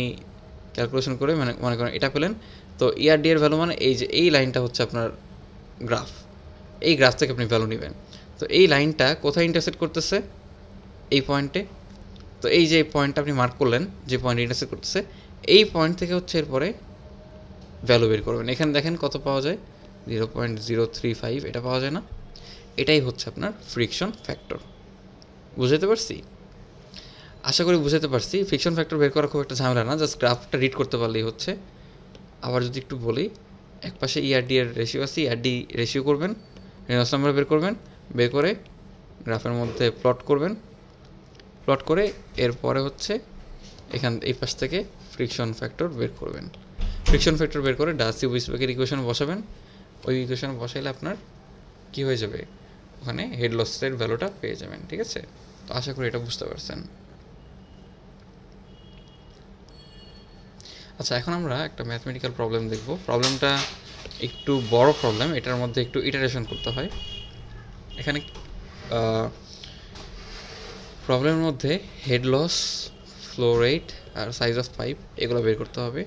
ক্যালকুলেশন করে মানে মনে করেন এটা পেলেন। তো ইআরডি এর ভ্যালু মানে এই যে এই লাইনটা হচ্ছে আপনার গ্রাফ, এই গ্রাফ থেকে আপনি ভ্যালু নেবেন। তো এই লাইনটা কোথায় ইন্টারসেক্ট করতেছে? এই পয়েন্টে। তো এই যে পয়েন্টটা আপনি মার্ক করলেন, যে পয়েন্ট ইন্টারসেক্ট করতেছে, এই পয়েন্ট থেকে হচ্ছে এরপরে ভ্যালু বের করবেন। এখানে দেখেন কত পাওয়া যায়, 0.035, এটা পাওয়া যায় না। এটাই হচ্ছে আপনার ফ্রিকশন ফ্যাক্টর। বুঝাতে পারছি? আশা করি বুঝাতে পারছি। ফ্রিকশন ফ্যাক্টর বের করা খুব একটা ঝামেলা না, জাস্ট গ্রাফটা রিড করতে পারলেই হচ্ছে। আবার যদি একটু বলি, এক পাশে ইআরডি এর রেশিও আছে, ইআরডি রেশিও করবেন, রেনল্ডস নাম্বার বের করবেন, বের করে গ্রাফের মধ্যে প্লট করবেন, প্লট করে এরপরে হচ্ছে এই পাশ থেকে ফ্রিকশন ফ্যাক্টর বের করবেন। ফ্রিকশন ফ্যাক্টর বের করে ডার্সি-উইসবেকের ইকুয়েশনে বসাবেন। ওই ইকুয়েশনে বসাইলে আপনার কী হয়ে যাবে, ওখানে হেড লসের ভ্যালুটা পেয়ে যাবেন, ঠিক আছে। তো আশা করি এটা বুঝতে পারছেন। আচ্ছা, এখন আমরা একটা ম্যাথমেটিক্যাল প্রবলেম দেখব। প্রবলেমটা একটু বড় প্রবলেম, এটার মধ্যে একটু ইটারেশন করতে হয়। এখানে প্রবলেমের মধ্যে হেড লস, ফ্লো রেট আর সাইজ অফ পাইপ এগুলো বের করতে হবে।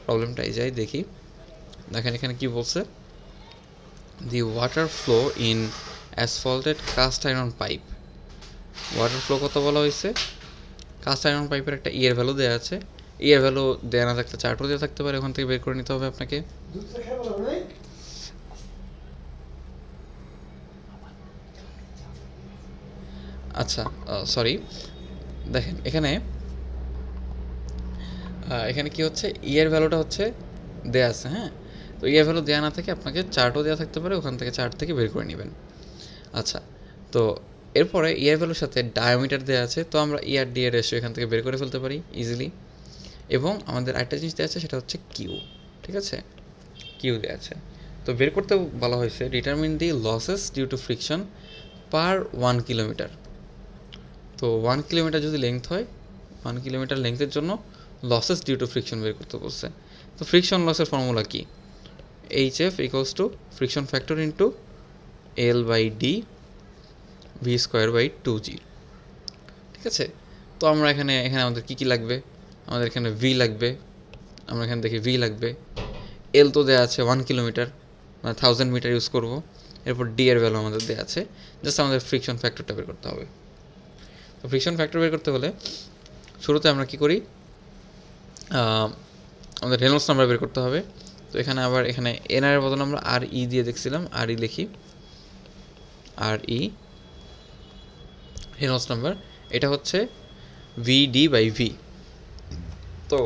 প্রবলেমটা এই যাই দেখি। দেখেন এখানে কি বলছে, the water flow in asphalted cast iron pipe. Water flow কত বলা হয়েছে, কাস্ট আয়রন পাইপের একটা ইয়ের ভ্যালু দেওয়া আছে। ইয়ের ভ্যালু দেওয়া না থাকলে চার্টও দেওয়া থাকতে পারে, ওখান থেকে বের করে নিতে হবে আপনাকে। আচ্ছা, সরি, দেখেন এখানে এখানে কি হচ্ছে, ইয়ের ভ্যালুটা হচ্ছে দেয়া আছে। হ্যাঁ, তো ইয়ের ভ্যালু দেওয়া না থাকে, আপনাকে চার্টও দেওয়া থাকতে পারে, ওখান থেকে চার্ট থেকে বের করে নেবেন। আচ্ছা, তো এরপরে ইয়ার ভ্যালুর সাথে ডায়ামিটার দেওয়া আছে, তো আমরা ইয়ার ডি এর রেশিও এখান থেকে বের করে ফেলতে পারি ইজিলি। এবং আমাদের আরেকটা জিনিস দেওয়া আছে, সেটা হচ্ছে কিউ। ঠিক আছে, কিউ দেওয়া আছে। তো বের করতে বলা হয়েছে determine the losses due to friction per 1 kilometre. তো 1 কিলোমিটার যদি লেন্থ হয়, 1 কিলোমিটার লেন্থের জন্য লসেস ডিউ টু ফ্রিকশন বের করতে বলছে। তো ফ্রিকশন লসের ফর্মুলা কি, H F equals to friction factor into L by D V square by 2g। ঠিক আছে, তো আমরা এখানে আমাদের কী কী লাগবে, আমাদের এখানে ভি লাগবে, আমরা এখানে দেখি ভি লাগবে। এল তো দেওয়া আছে 1 কিলোমিটার, মানে 1000 মিটার ইউজ করব। এরপর ডি এর ভ্যালু আমাদের দেওয়া আছে, জাস্ট আমাদের ফ্রিকশন ফ্যাক্টরটা বের করতে হবে। তো ফ্রিকশন ফ্যাক্টর বের করতে হলে শুরুতে আমরা কি করি, আমাদের রেনল্ডস নাম্বার বের করতে হবে। তো এখানে আবার এখানে এনআর এর বদলে আমরা আর ই দিয়ে দেখছিলাম, আর ই লিখি, আর ই রেনল্ডস নাম্বার, এটা হচ্ছে ভিডি বাই ভি। তো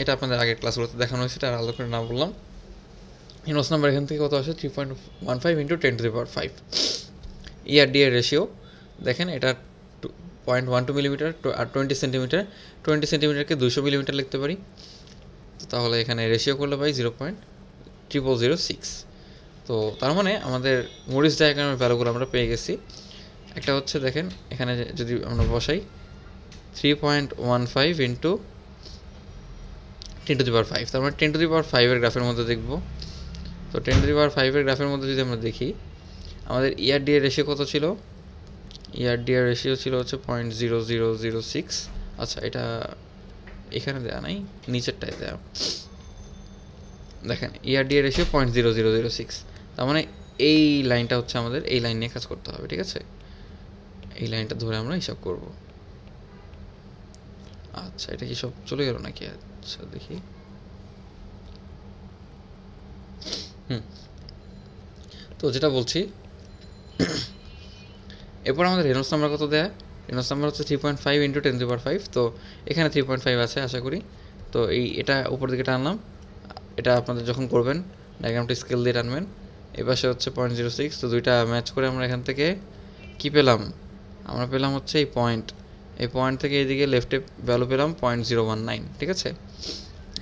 এটা আপনাদের আগের ক্লাসগুলোতে দেখানো হয়েছে, এটা আর আলাদা করে না বললাম। রেনল্ডস নাম্বার এখান থেকে কত আসে, 3.15 ইন্টু 10⁵। ইআরডি এর রেশিও দেখেন, এটা 0.12 মিলিমিটার আর 20 সেন্টিমিটার। 20 সেন্টিমিটারকে 200 মিলিমিটার লিখতে পারি। তাহলে এখানে রেশিও করলে পাই 0.0006। তো তার মানে আমাদের মরিস ডায়াগ্রামের ভ্যালুগুলো আমরা পেয়ে গেছি। একটা হচ্ছে দেখেন এখানে যদি আমরা বসাই 3.15 ইন্টু 10⁵, তার মানে 10⁵ এর গ্রাফের মধ্যে দেখব। তো 10⁵ এর গ্রাফের মধ্যে যদি আমরা দেখি, আমাদের ইআরডি এর রেশিও কত ছিল, ইআরডি এর রেশিও ছিল হচ্ছে 0.0006। আচ্ছা, এটা এখানে দেওয়া নাই, নিচেরটায় দেওয়া। দেখেন ইআরডি এর রেশিও 0.0006, তার মানে এই লাইনটা হচ্ছে আমাদের, এই লাইন নিয়ে কাজ করতে হবে। ঠিক আছে, এই লাইনটা ধরে আমরা হিসাব করব। আচ্ছা, এটা কি সব চলে গেল নাকি? আচ্ছা দেখি, তো যেটা বলছি, এরপর আমাদের রেনল্ডস নাম্বার কত দেয়া, রেনল্ডস নাম্বার হচ্ছে 3.5 ইন্টু 10⁵। তো এখানে 3.5 আছে আশা করি। তো এটা উপর দিকে টানলাম, এটা আপনাদের যখন করবেন ডায়াগ্রামটা স্কেল দিয়ে টানবেন। এই পাশে হচ্ছে 0.06। তো দুইটা ম্যাচ করে আমরা এখান থেকে কি পেলাম, আমরা পেলাম হচ্ছে এই পয়েন্ট থেকে এইদিকে লেফটে ভ্যালু পেলাম 0.019। ঠিক আছে,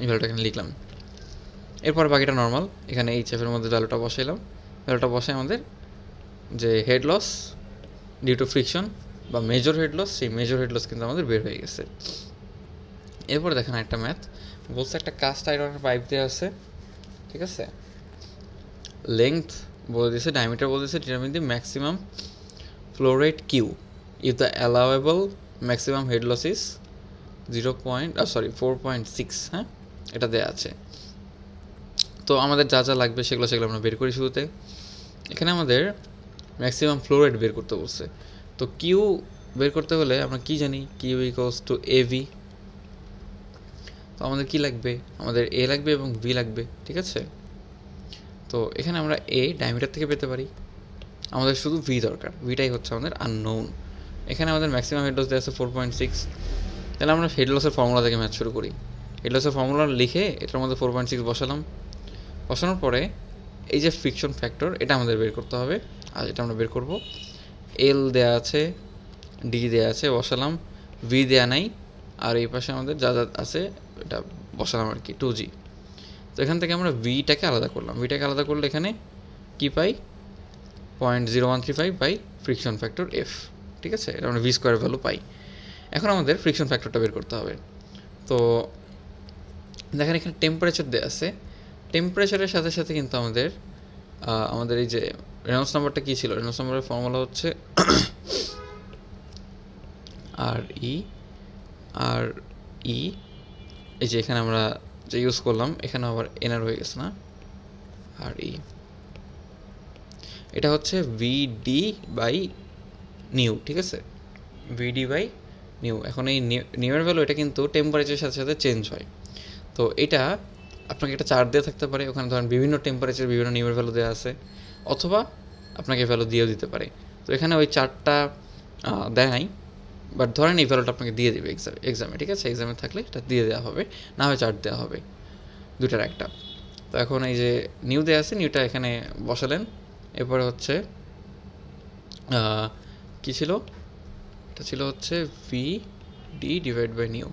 এই ভ্যালুটা এখানে লিখলাম। এরপর বাকিটা নর্মাল, এখানে এই চেফের মধ্যে ভ্যালুটা বসাইলাম। ভ্যালুটা বসাই আমাদের যে head loss due to friction বা মেজর হেড লস, সেই মেজর হেড লস কিন্তু আমাদের বের হয়ে গেছে। এরপরে দেখেন একটা ম্যাথ বলছে, একটা কাস্ট আয়রনের পাইপ দেওয়া আছে। ঠিক আছে, লেংথ বলে দিয়েছে, ডায়ামিটার বলে দিয়েছে, determine the maximum flow rate Q if the allowable maximum head loss is 4.6। হ্যাঁ, এটা দেওয়া আছে। তো আমাদের যা যা লাগবে সেগুলো আমরা বের করি শুরুতে। এখানে আমাদের ম্যাক্সিমাম ফ্লো রেট বের করতে বলছে। তো কিউ বের করতে হলে আমরা কি জানি, কিউ ইকুয়ালস টু এভি। তো আমাদের কি লাগবে, আমাদের এ লাগবে এবং ভি লাগবে। ঠিক আছে, তো এখানে আমরা এ ডায়ামিটার থেকে পেতে পারি, আমাদের শুধু ভি দরকার, ভিটাই হচ্ছে আমাদের আননোন। এখানে আমাদের ম্যাক্সিমাম হেড লস দেওয়া আছে 4.6। তাহলে আমরা হেড লসের ফর্মুলা থেকে ম্যাথ শুরু করি। হেড লসের ফর্মুলা লিখে এটার মধ্যে 4.6 বসালাম। বসানোর পরে এই যে ফ্রিকশন ফ্যাক্টর, এটা আমাদের বের করতে হবে, আর এটা আমরা বের করব। এল দেয়া আছে, ডি দেয়া আছে, বসালাম। ভি দেয়া নাই, আর এই পাশে আমাদের যা যা আছে এটা বসালাম আর কি, 2g। তো এখান থেকে আমরা ভিটাকে আলাদা করলাম। ভিটাকে আলাদা করলে এখানে কি পাই, 0.0135 বাই ফ্রিকশন ফ্যাক্টর এফ। ঠিক আছে, এটা আমরা ভি স্কোয়ার ভ্যালু পাই। এখন আমাদের ফ্রিকশন ফ্যাক্টরটা বের করতে হবে। তো দেখেন এখানে টেম্পারেচার দেওয়া আছে, টেম্পারেচারের সাথে সাথে কিন্তু আমাদের এই যে রেনল্ডস নাম্বারটা কী ছিল, রেনল্ডস নাম্বারের ফর্মুলা হচ্ছে আর ই এই যে এখানে আমরা যে ইউজ করলাম এখানে আবার এনআর হয়ে গেছে না, আর ই এটা হচ্ছে ভিডি বাই নিউ, ঠিক আছে, ভিডি বাই নিউ। এখন এই নিউয়ের ভ্যালু এটা কিন্তু টেম্পারেচারের সাথে সাথে চেঞ্জ হয়। তো এটা আপনাকে একটা চার্ট দিয়ে থাকতে পারে, ওখানে ধরেন বিভিন্ন টেম্পারেচার বিভিন্ন নিউয়ের ভ্যালু দেওয়া আছে, অথবা আপনাকে ভ্যালু দিয়েও দিতে পারে। তো এখানে ওই চার্টটা দেয় নাই, বাট ধরেন এই ভ্যালুটা আপনাকে দিয়ে দেবে এক্সামে, ঠিক আছে, এক্সামে থাকলে এটা দিয়ে দেওয়া হবে, না হয় চার্ট দেওয়া হবে, দুটার একটা। তো এখন এই যে নিউ দেওয়া আছে, নিউটা এখানে বসালেন, এরপরে হচ্ছে কী ছিল, এটা ছিল হচ্ছে V D divide by nu.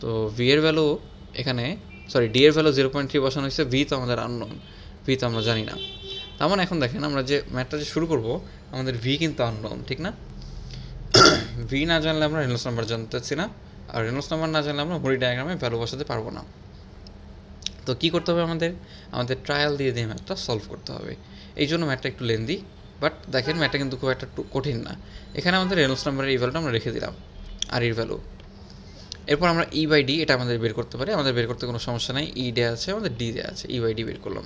তো ভি এর ভ্যালু এখানে ডি এর ভ্যালু 0.3 বসানো হয়েছে, ভি তো আমাদের আননোন, ভি তো আমরা জানি না। তার মানে এখন দেখেন আমরা যে ম্যাথটা যে শুরু করব, আমাদের ভি কিন্তু আননোন, ঠিক না? ভি না জানলে আমরা রেনল্ডস নাম্বার জানতে পারছি না, আর রেনল্ডস নাম্বার না জানলে আমরা মুরি ডায়াগ্রামে ভ্যালু বসাতে পারবো না। তো কী করতে হবে আমাদের ট্রায়াল দিয়ে ম্যাথটা সলভ করতে হবে। এই জন্য ম্যাথটা একটু লেন্দি, বাট দেখেন ম্যাথটা কিন্তু খুব একটা কঠিন না। এখানে আমাদের রেনল্ডস নাম্বারের এই ভ্যালুটা আমরা রেখে দিলাম, আর এর ভ্যালু। এরপর আমরা ই বাই ডি এটা আমাদের বের করতে পারি, আমাদের বের করতে কোনো সমস্যা নেই, ই দেওয়া আছে, আমাদের ডি দেওয়া আছে, ই বাই ডি বের করলাম।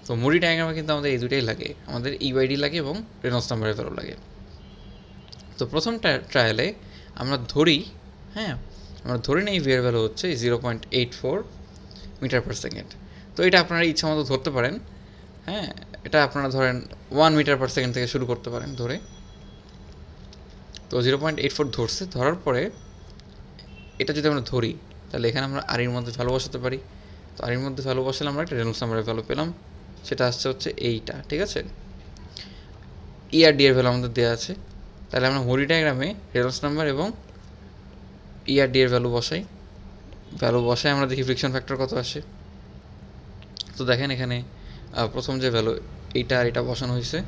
তো মুরি ডায়াগ্রামে কিন্তু আমাদের এই দুটাই লাগে, আমাদের ই বাই ডি লাগে এবং রেনল্ডস নাম্বারের ভ্যালু লাগে। তো প্রথম ট্রায়ালে আমরা ধরি, আমরা ধরে নিই ভি এর ভ্যালু হচ্ছে 0.84 মিটার পার সেকেন্ড। তো এটা আপনারা ইচ্ছা মতো ধরতে পারেন, এটা আপনারা ধরেন 1 মিটার পার সেকেন্ড থেকে শুরু করতে পারেন ধরে। তো 0.84 ধরছে, ধরার পরে এটা যদি আমরা ধরি তাহলে এখানে আমরা আর এর মধ্যে ভ্যালু বসাতে পারি। তো আর এর মধ্যে ভ্যালু বসালে আমরা একটা রেনল্ডস নাম্বারের ভ্যালু পেলাম, সেটা আসছে হচ্ছে এইটা, ঠিক আছে। ই আর ডি এর ভ্যালু আমাদের দেওয়া আছে, তাহলে আমরা মুরি ডায়াগ্রামে রেনল্ডস নাম্বার এবং ই আর ডি এর ভ্যালু বসাই আমরা দেখি ফ্রিকশন ফ্যাক্টর কত আসে। তো দেখেন এখানে প্রথম যে ভ্যালু এইটা আর এটা বসানো হয়েছে,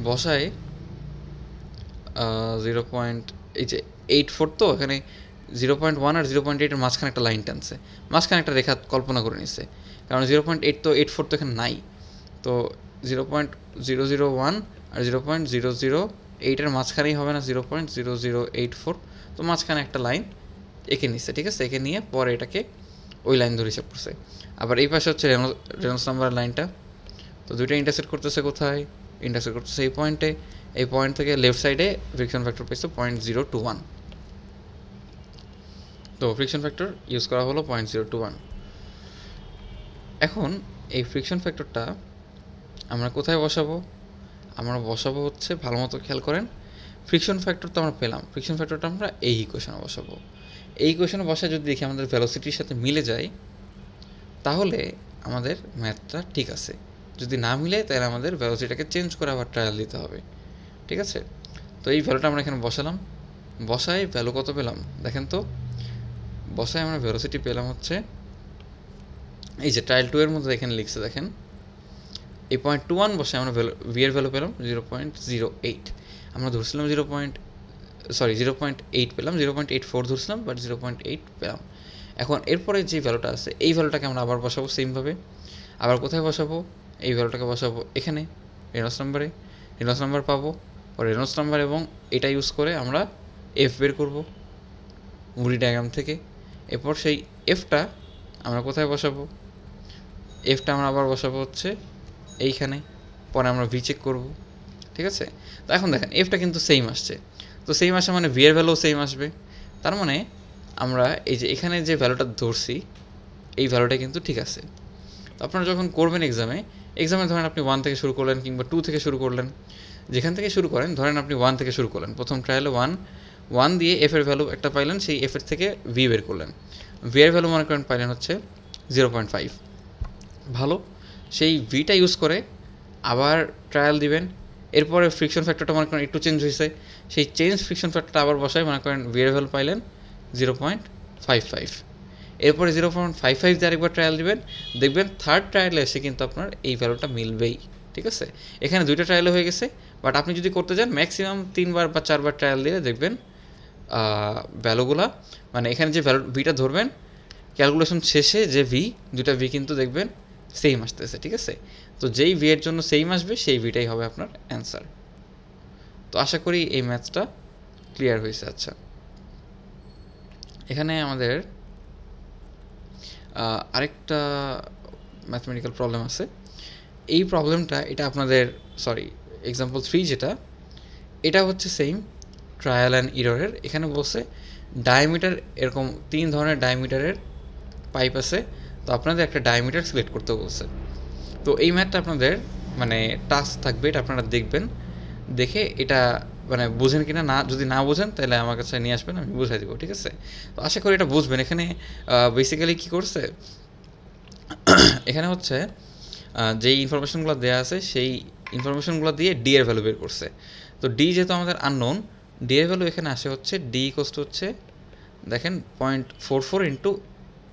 বসায় 0.84, তো এখানে 0.1 আর 0.8 এর মাঝখানে একটা লাইন টানছে, মাঝখানে একটা রেখা কল্পনা করে নিচ্ছে, কারণ 0.8 তো 84 তো এখানে নাই। তো 0.001 আর 0.008 এর মাঝখানেই হবে না 0.0084, তো মাঝখানে একটা লাইন এঁকে নিচ্ছে, ঠিক আছে। এঁকে নিয়ে পরে এটাকে ওই লাইন ধরে হিসাব করছে। আবার এই পাশে হচ্ছে রেনল্ডস নাম্বারের লাইনটা, তো দুইটা ইন্টারসেক্ট করতেছে কোথায়, ইন্টারসেক্ট করতেছে এই পয়েন্টে, এই পয়েন্ট থেকে লেফট সাইডে ফ্রিকশন ফ্যাক্টর পেয়েছে 0.021। তো ফ্রিকশন ফ্যাক্টর ইউজ করা হলো 0.021। এখন এই ফ্রিকশন ফ্যাক্টরটা আমরা কোথায় বসাবো, আমরা বসাবো হচ্ছে, ভালো মতো খেয়াল করেন, ফ্রিকশন ফ্যাক্টর তো আমরা পেলাম, ফ্রিকশন ফ্যাক্টরটা আমরা এই ইকুয়েশনে বসাবো। এই ইকুয়েশনে বসায় যদি দেখি আমাদের ভেলোসিটির সাথে মিলে যায় তাহলে আমাদের ম্যাথটা ঠিক আছে, যদি না মিলে তাহলে আমাদের ভেলোসিটিটাকে চেঞ্জ করে আবার ট্রায়াল দিতে হবে, ঠিক আছে। তো এই ভ্যালুটা আমরা এখানে বসালাম, বসায় ভ্যালু কত পেলাম দেখেন তো, বসায় আমরা ভেলোসিটি পেলাম হচ্ছে এই যে ট্রায়াল 2 এর মধ্যে এখানে লিখছে দেখেন, এই 0.21 বসায় আমরা ভি এর ভ্যালু পেলাম 0.08। আমরা ধরছিলাম 0.8 পেলাম, 0.84 ধরছিলাম, বাট 0.8 পেলাম। এখন এরপরে যে ভ্যালুটা আছে এই ভ্যালুটাকে আমরা আবার বসাবো সেমভাবে। আবার কোথায় বসাবো, এই ভ্যালুটাকে বসাবো এখানে রেনল্ডস নাম্বারে, রেনল্ডস নাম্বার পাবো, পরে রেনল্ডস নাম্বার এবং এটা ইউজ করে আমরা এফ বের করব মুরি ডায়াগ্রাম থেকে। এরপর সেই এফটা আমরা কোথায় বসাবো, এফটা আমরা আবার বসাবো হচ্ছে এইখানে, পরে আমরা ভি চেক করব, ঠিক আছে। তো এখন দেখেন এফটা কিন্তু সেম আসছে, তো সেম আসে মানে ভি এর ভ্যালু সেম আসবে, তার মানে আমরা এই যে এখানে যে ভ্যালুটা ধরছি এই ভ্যালুটা কিন্তু ঠিক আছে। তো আপনারা যখন করবেন এক্সামে ধরেন আপনি 1 থেকে শুরু করলেন কিংবা 2 থেকে শুরু করলেন, যেখান থেকে শুরু করেন, ধরেন আপনি 1 থেকে শুরু করলেন, প্রথম ট্রায়ালে 1 দিয়ে এফ এর ভ্যালু একটা পাইলেন, সেই এফ এর থেকে ভি বের করলেন, ভি এর ভ্যালু মনে করেন পাইলেন হচ্ছে 0.5, ভালো, সেই ভিটা ইউজ করে আবার ট্রায়াল দিবেন। এরপরে ফ্রিকশন ফ্যাক্টরটা মনে করেন একটু চেঞ্জ হয়েছে, সেই চেঞ্জ ফ্রিকশন ফ্যাক্টরটা আবার বসায়, মনে করেন ভি এর ভ্যালু পাইলেন 0.55, এরপরে 0.55 দিয়ে আরেকবার ট্রায়াল দিবেন, দেখবেন থার্ড ট্রায়ালে এসে কিন্তু আপনার এই ভ্যালুটা মিলবেই, ঠিক আছে। এখানে 2টা ট্রায়ালে হয়ে গেছে, বাট আপনি যদি করতে যান ম্যাক্সিমাম 3বার বা 4বার ট্রায়াল দিয়ে দেখবেন ভ্যালুগুলা, মানে এখানে যে ভ্যালু ভিটা ধরবেন ক্যালকুলেশন শেষে যে ভি, দুটা ভি কিন্তু দেখবেন সেম আসতেছে, ঠিক আছে? তো যেই ভি এর জন্য সেম আসবে সেই ভিটাই হবে আপনার অ্যান্সার। তো আশা করি এই ম্যাথসটা ক্লিয়ার হয়েছে। আচ্ছা, এখানে আমাদের আরেকটা ম্যাথমেটিক্যাল প্রবলেম আছে। এই প্রবলেমটা এটা আপনাদের এক্সাম্পল 3 যেটা, এটা হচ্ছে সেম ট্রায়াল অ্যান্ড ইররের। এখানে বলছে ডায়ামিটার, এরকম 3 ধরনের ডায়ামিটারের পাইপ আছে, তো আপনাদের একটা ডায়ামিটার সিলেক্ট করতে বলছে। তো এই ম্যাথটা আপনাদের মানে টাস্ক থাকবে, এটা আপনারা দেখবেন, দেখে এটা মানে বুঝেন কিনা, না যদি না বুঝেন তাহলে আমার কাছে নিয়ে আসবেন, আমি বুঝাই দেবো, ঠিক আছে? তো আশা করি এটা বুঝবেন। এখানে বেসিক্যালি কী করছে, এখানে হচ্ছে যেই ইনফরমেশনগুলো দেওয়া আছে সেই ইনফরমেশনগুলো দিয়ে ডি এর ভ্যালু বের করছে। তো ডি যেহেতু আমাদের আননোন, ডি এর ভ্যালু এখানে আসে হচ্ছে ডি ইকোয়াস টু হচ্ছে দেখেন 0.44 into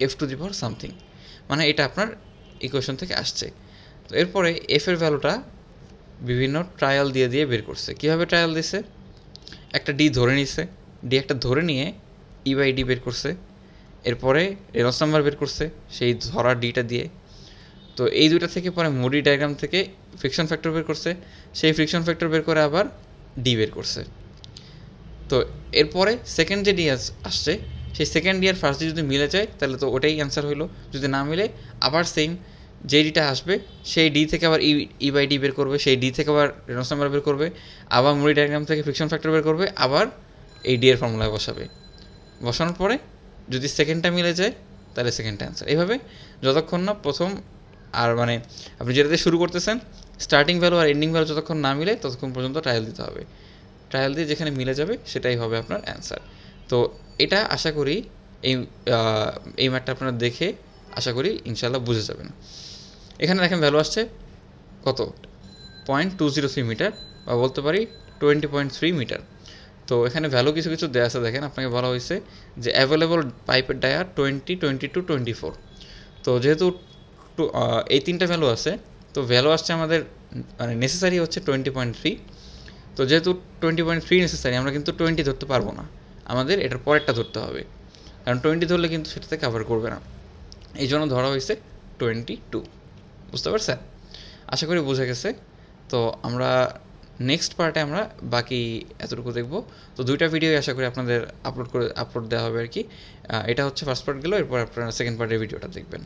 F to the power something, মানে এটা আপনার ইকুয়েশন থেকে আসছে। তো এরপরে এফ এর ভ্যালুটা বিভিন্ন ট্রায়াল দিয়ে দিয়ে বের করছে। কীভাবে ট্রায়াল দিছে, একটা ডি ধরে নিছে, ডি একটা ধরে নিয়ে ই বাই ডি বের করছে, এরপরে রেনল্ডস নাম্বার বের করছে সেই ধরা ডিটা দিয়ে। তো এই দুইটা থেকে পরে মুডি ডায়াগ্রাম থেকে ফ্রিকশন ফ্যাক্টর বের করছে, সেই ফ্রিকশন ফ্যাক্টর বের করে আবার ডি বের করছে। তো এরপরে সেকেন্ড যে ডি আসছে, সেই সেকেন্ড ডি আর ফার্স্ট ডি যদি মিলে যায় তাহলে তো ওটাই অ্যান্সার হইলো। যদি না মিলে আবার সেম যে ডিটা আসবে সেই ডি থেকে আবার ই বাই ডি বের করবে, সেই ডি থেকে আবার রেনল্ডস নাম্বার বের করবে, আবার মুডি ডায়াগ্রাম থেকে ফ্রিকশন ফ্যাক্টর বের করবে, আবার এই ডি এর ফর্মুলায় বসাবে। বসানোর পরে যদি সেকেন্ডটা মিলে যায় তাহলে সেকেন্ডটা অ্যান্সার। এইভাবে যতক্ষণ না প্রথম আর মানে আপনি যেটাতে শুরু করতেছেন স্টার্টিং ভ্যালু আর এন্ডিং ভ্যালু যতক্ষণ না মিলে ততক্ষণ পর্যন্ত ট্রায়াল দিতে হবে। ট্রায়াল দিয়ে যেখানে মিলে যাবে সেটাই হবে আপনার অ্যান্সার। তো এটা আশা করি এই ম্যাথটা আপনারা দেখে আশা করি ইনশাল্লাহ বুঝে যাবেন। এখানে দেখেন ভ্যালু আসছে কত, 0.203 মিটার, বা বলতে পারি 20.3 মিটার। তো এখানে ভ্যালু কিছু কিছু দেওয়া আছে, দেখেন আপনাকে বলা হয়েছে যে অ্যাভেলেবল পাইপের ডায়া 20, 22, 24। তো যেহেতু এই তিনটা ভ্যালু আছে, তো ভ্যালু আসছে আমাদের মানে নেসেসারি হচ্ছে 20.3। তো যেহেতু 20.3 নেসেসারি, আমরা কিন্তু 20 ধরতে পারবো না, আমাদের এটার পরেরটা ধরতে হবে, কারণ 20 ধরলে কিন্তু সেটাতে কভার করবে না, এই জন্য ধরা হয়েছে 22। বুঝতে পারছেন? আশা করি বুঝে গেছে। তো আমরা নেক্সট পার্টে আমরা বাকি এতটুকু দেখব। তো দুইটা ভিডিও আশা করি আপনাদের আপলোড দেওয়া হবে আর কি। এটা হচ্ছে ফার্স্ট পার্ট গেল, এরপর আপনারা সেকেন্ড পার্টের ভিডিওটা দেখবেন।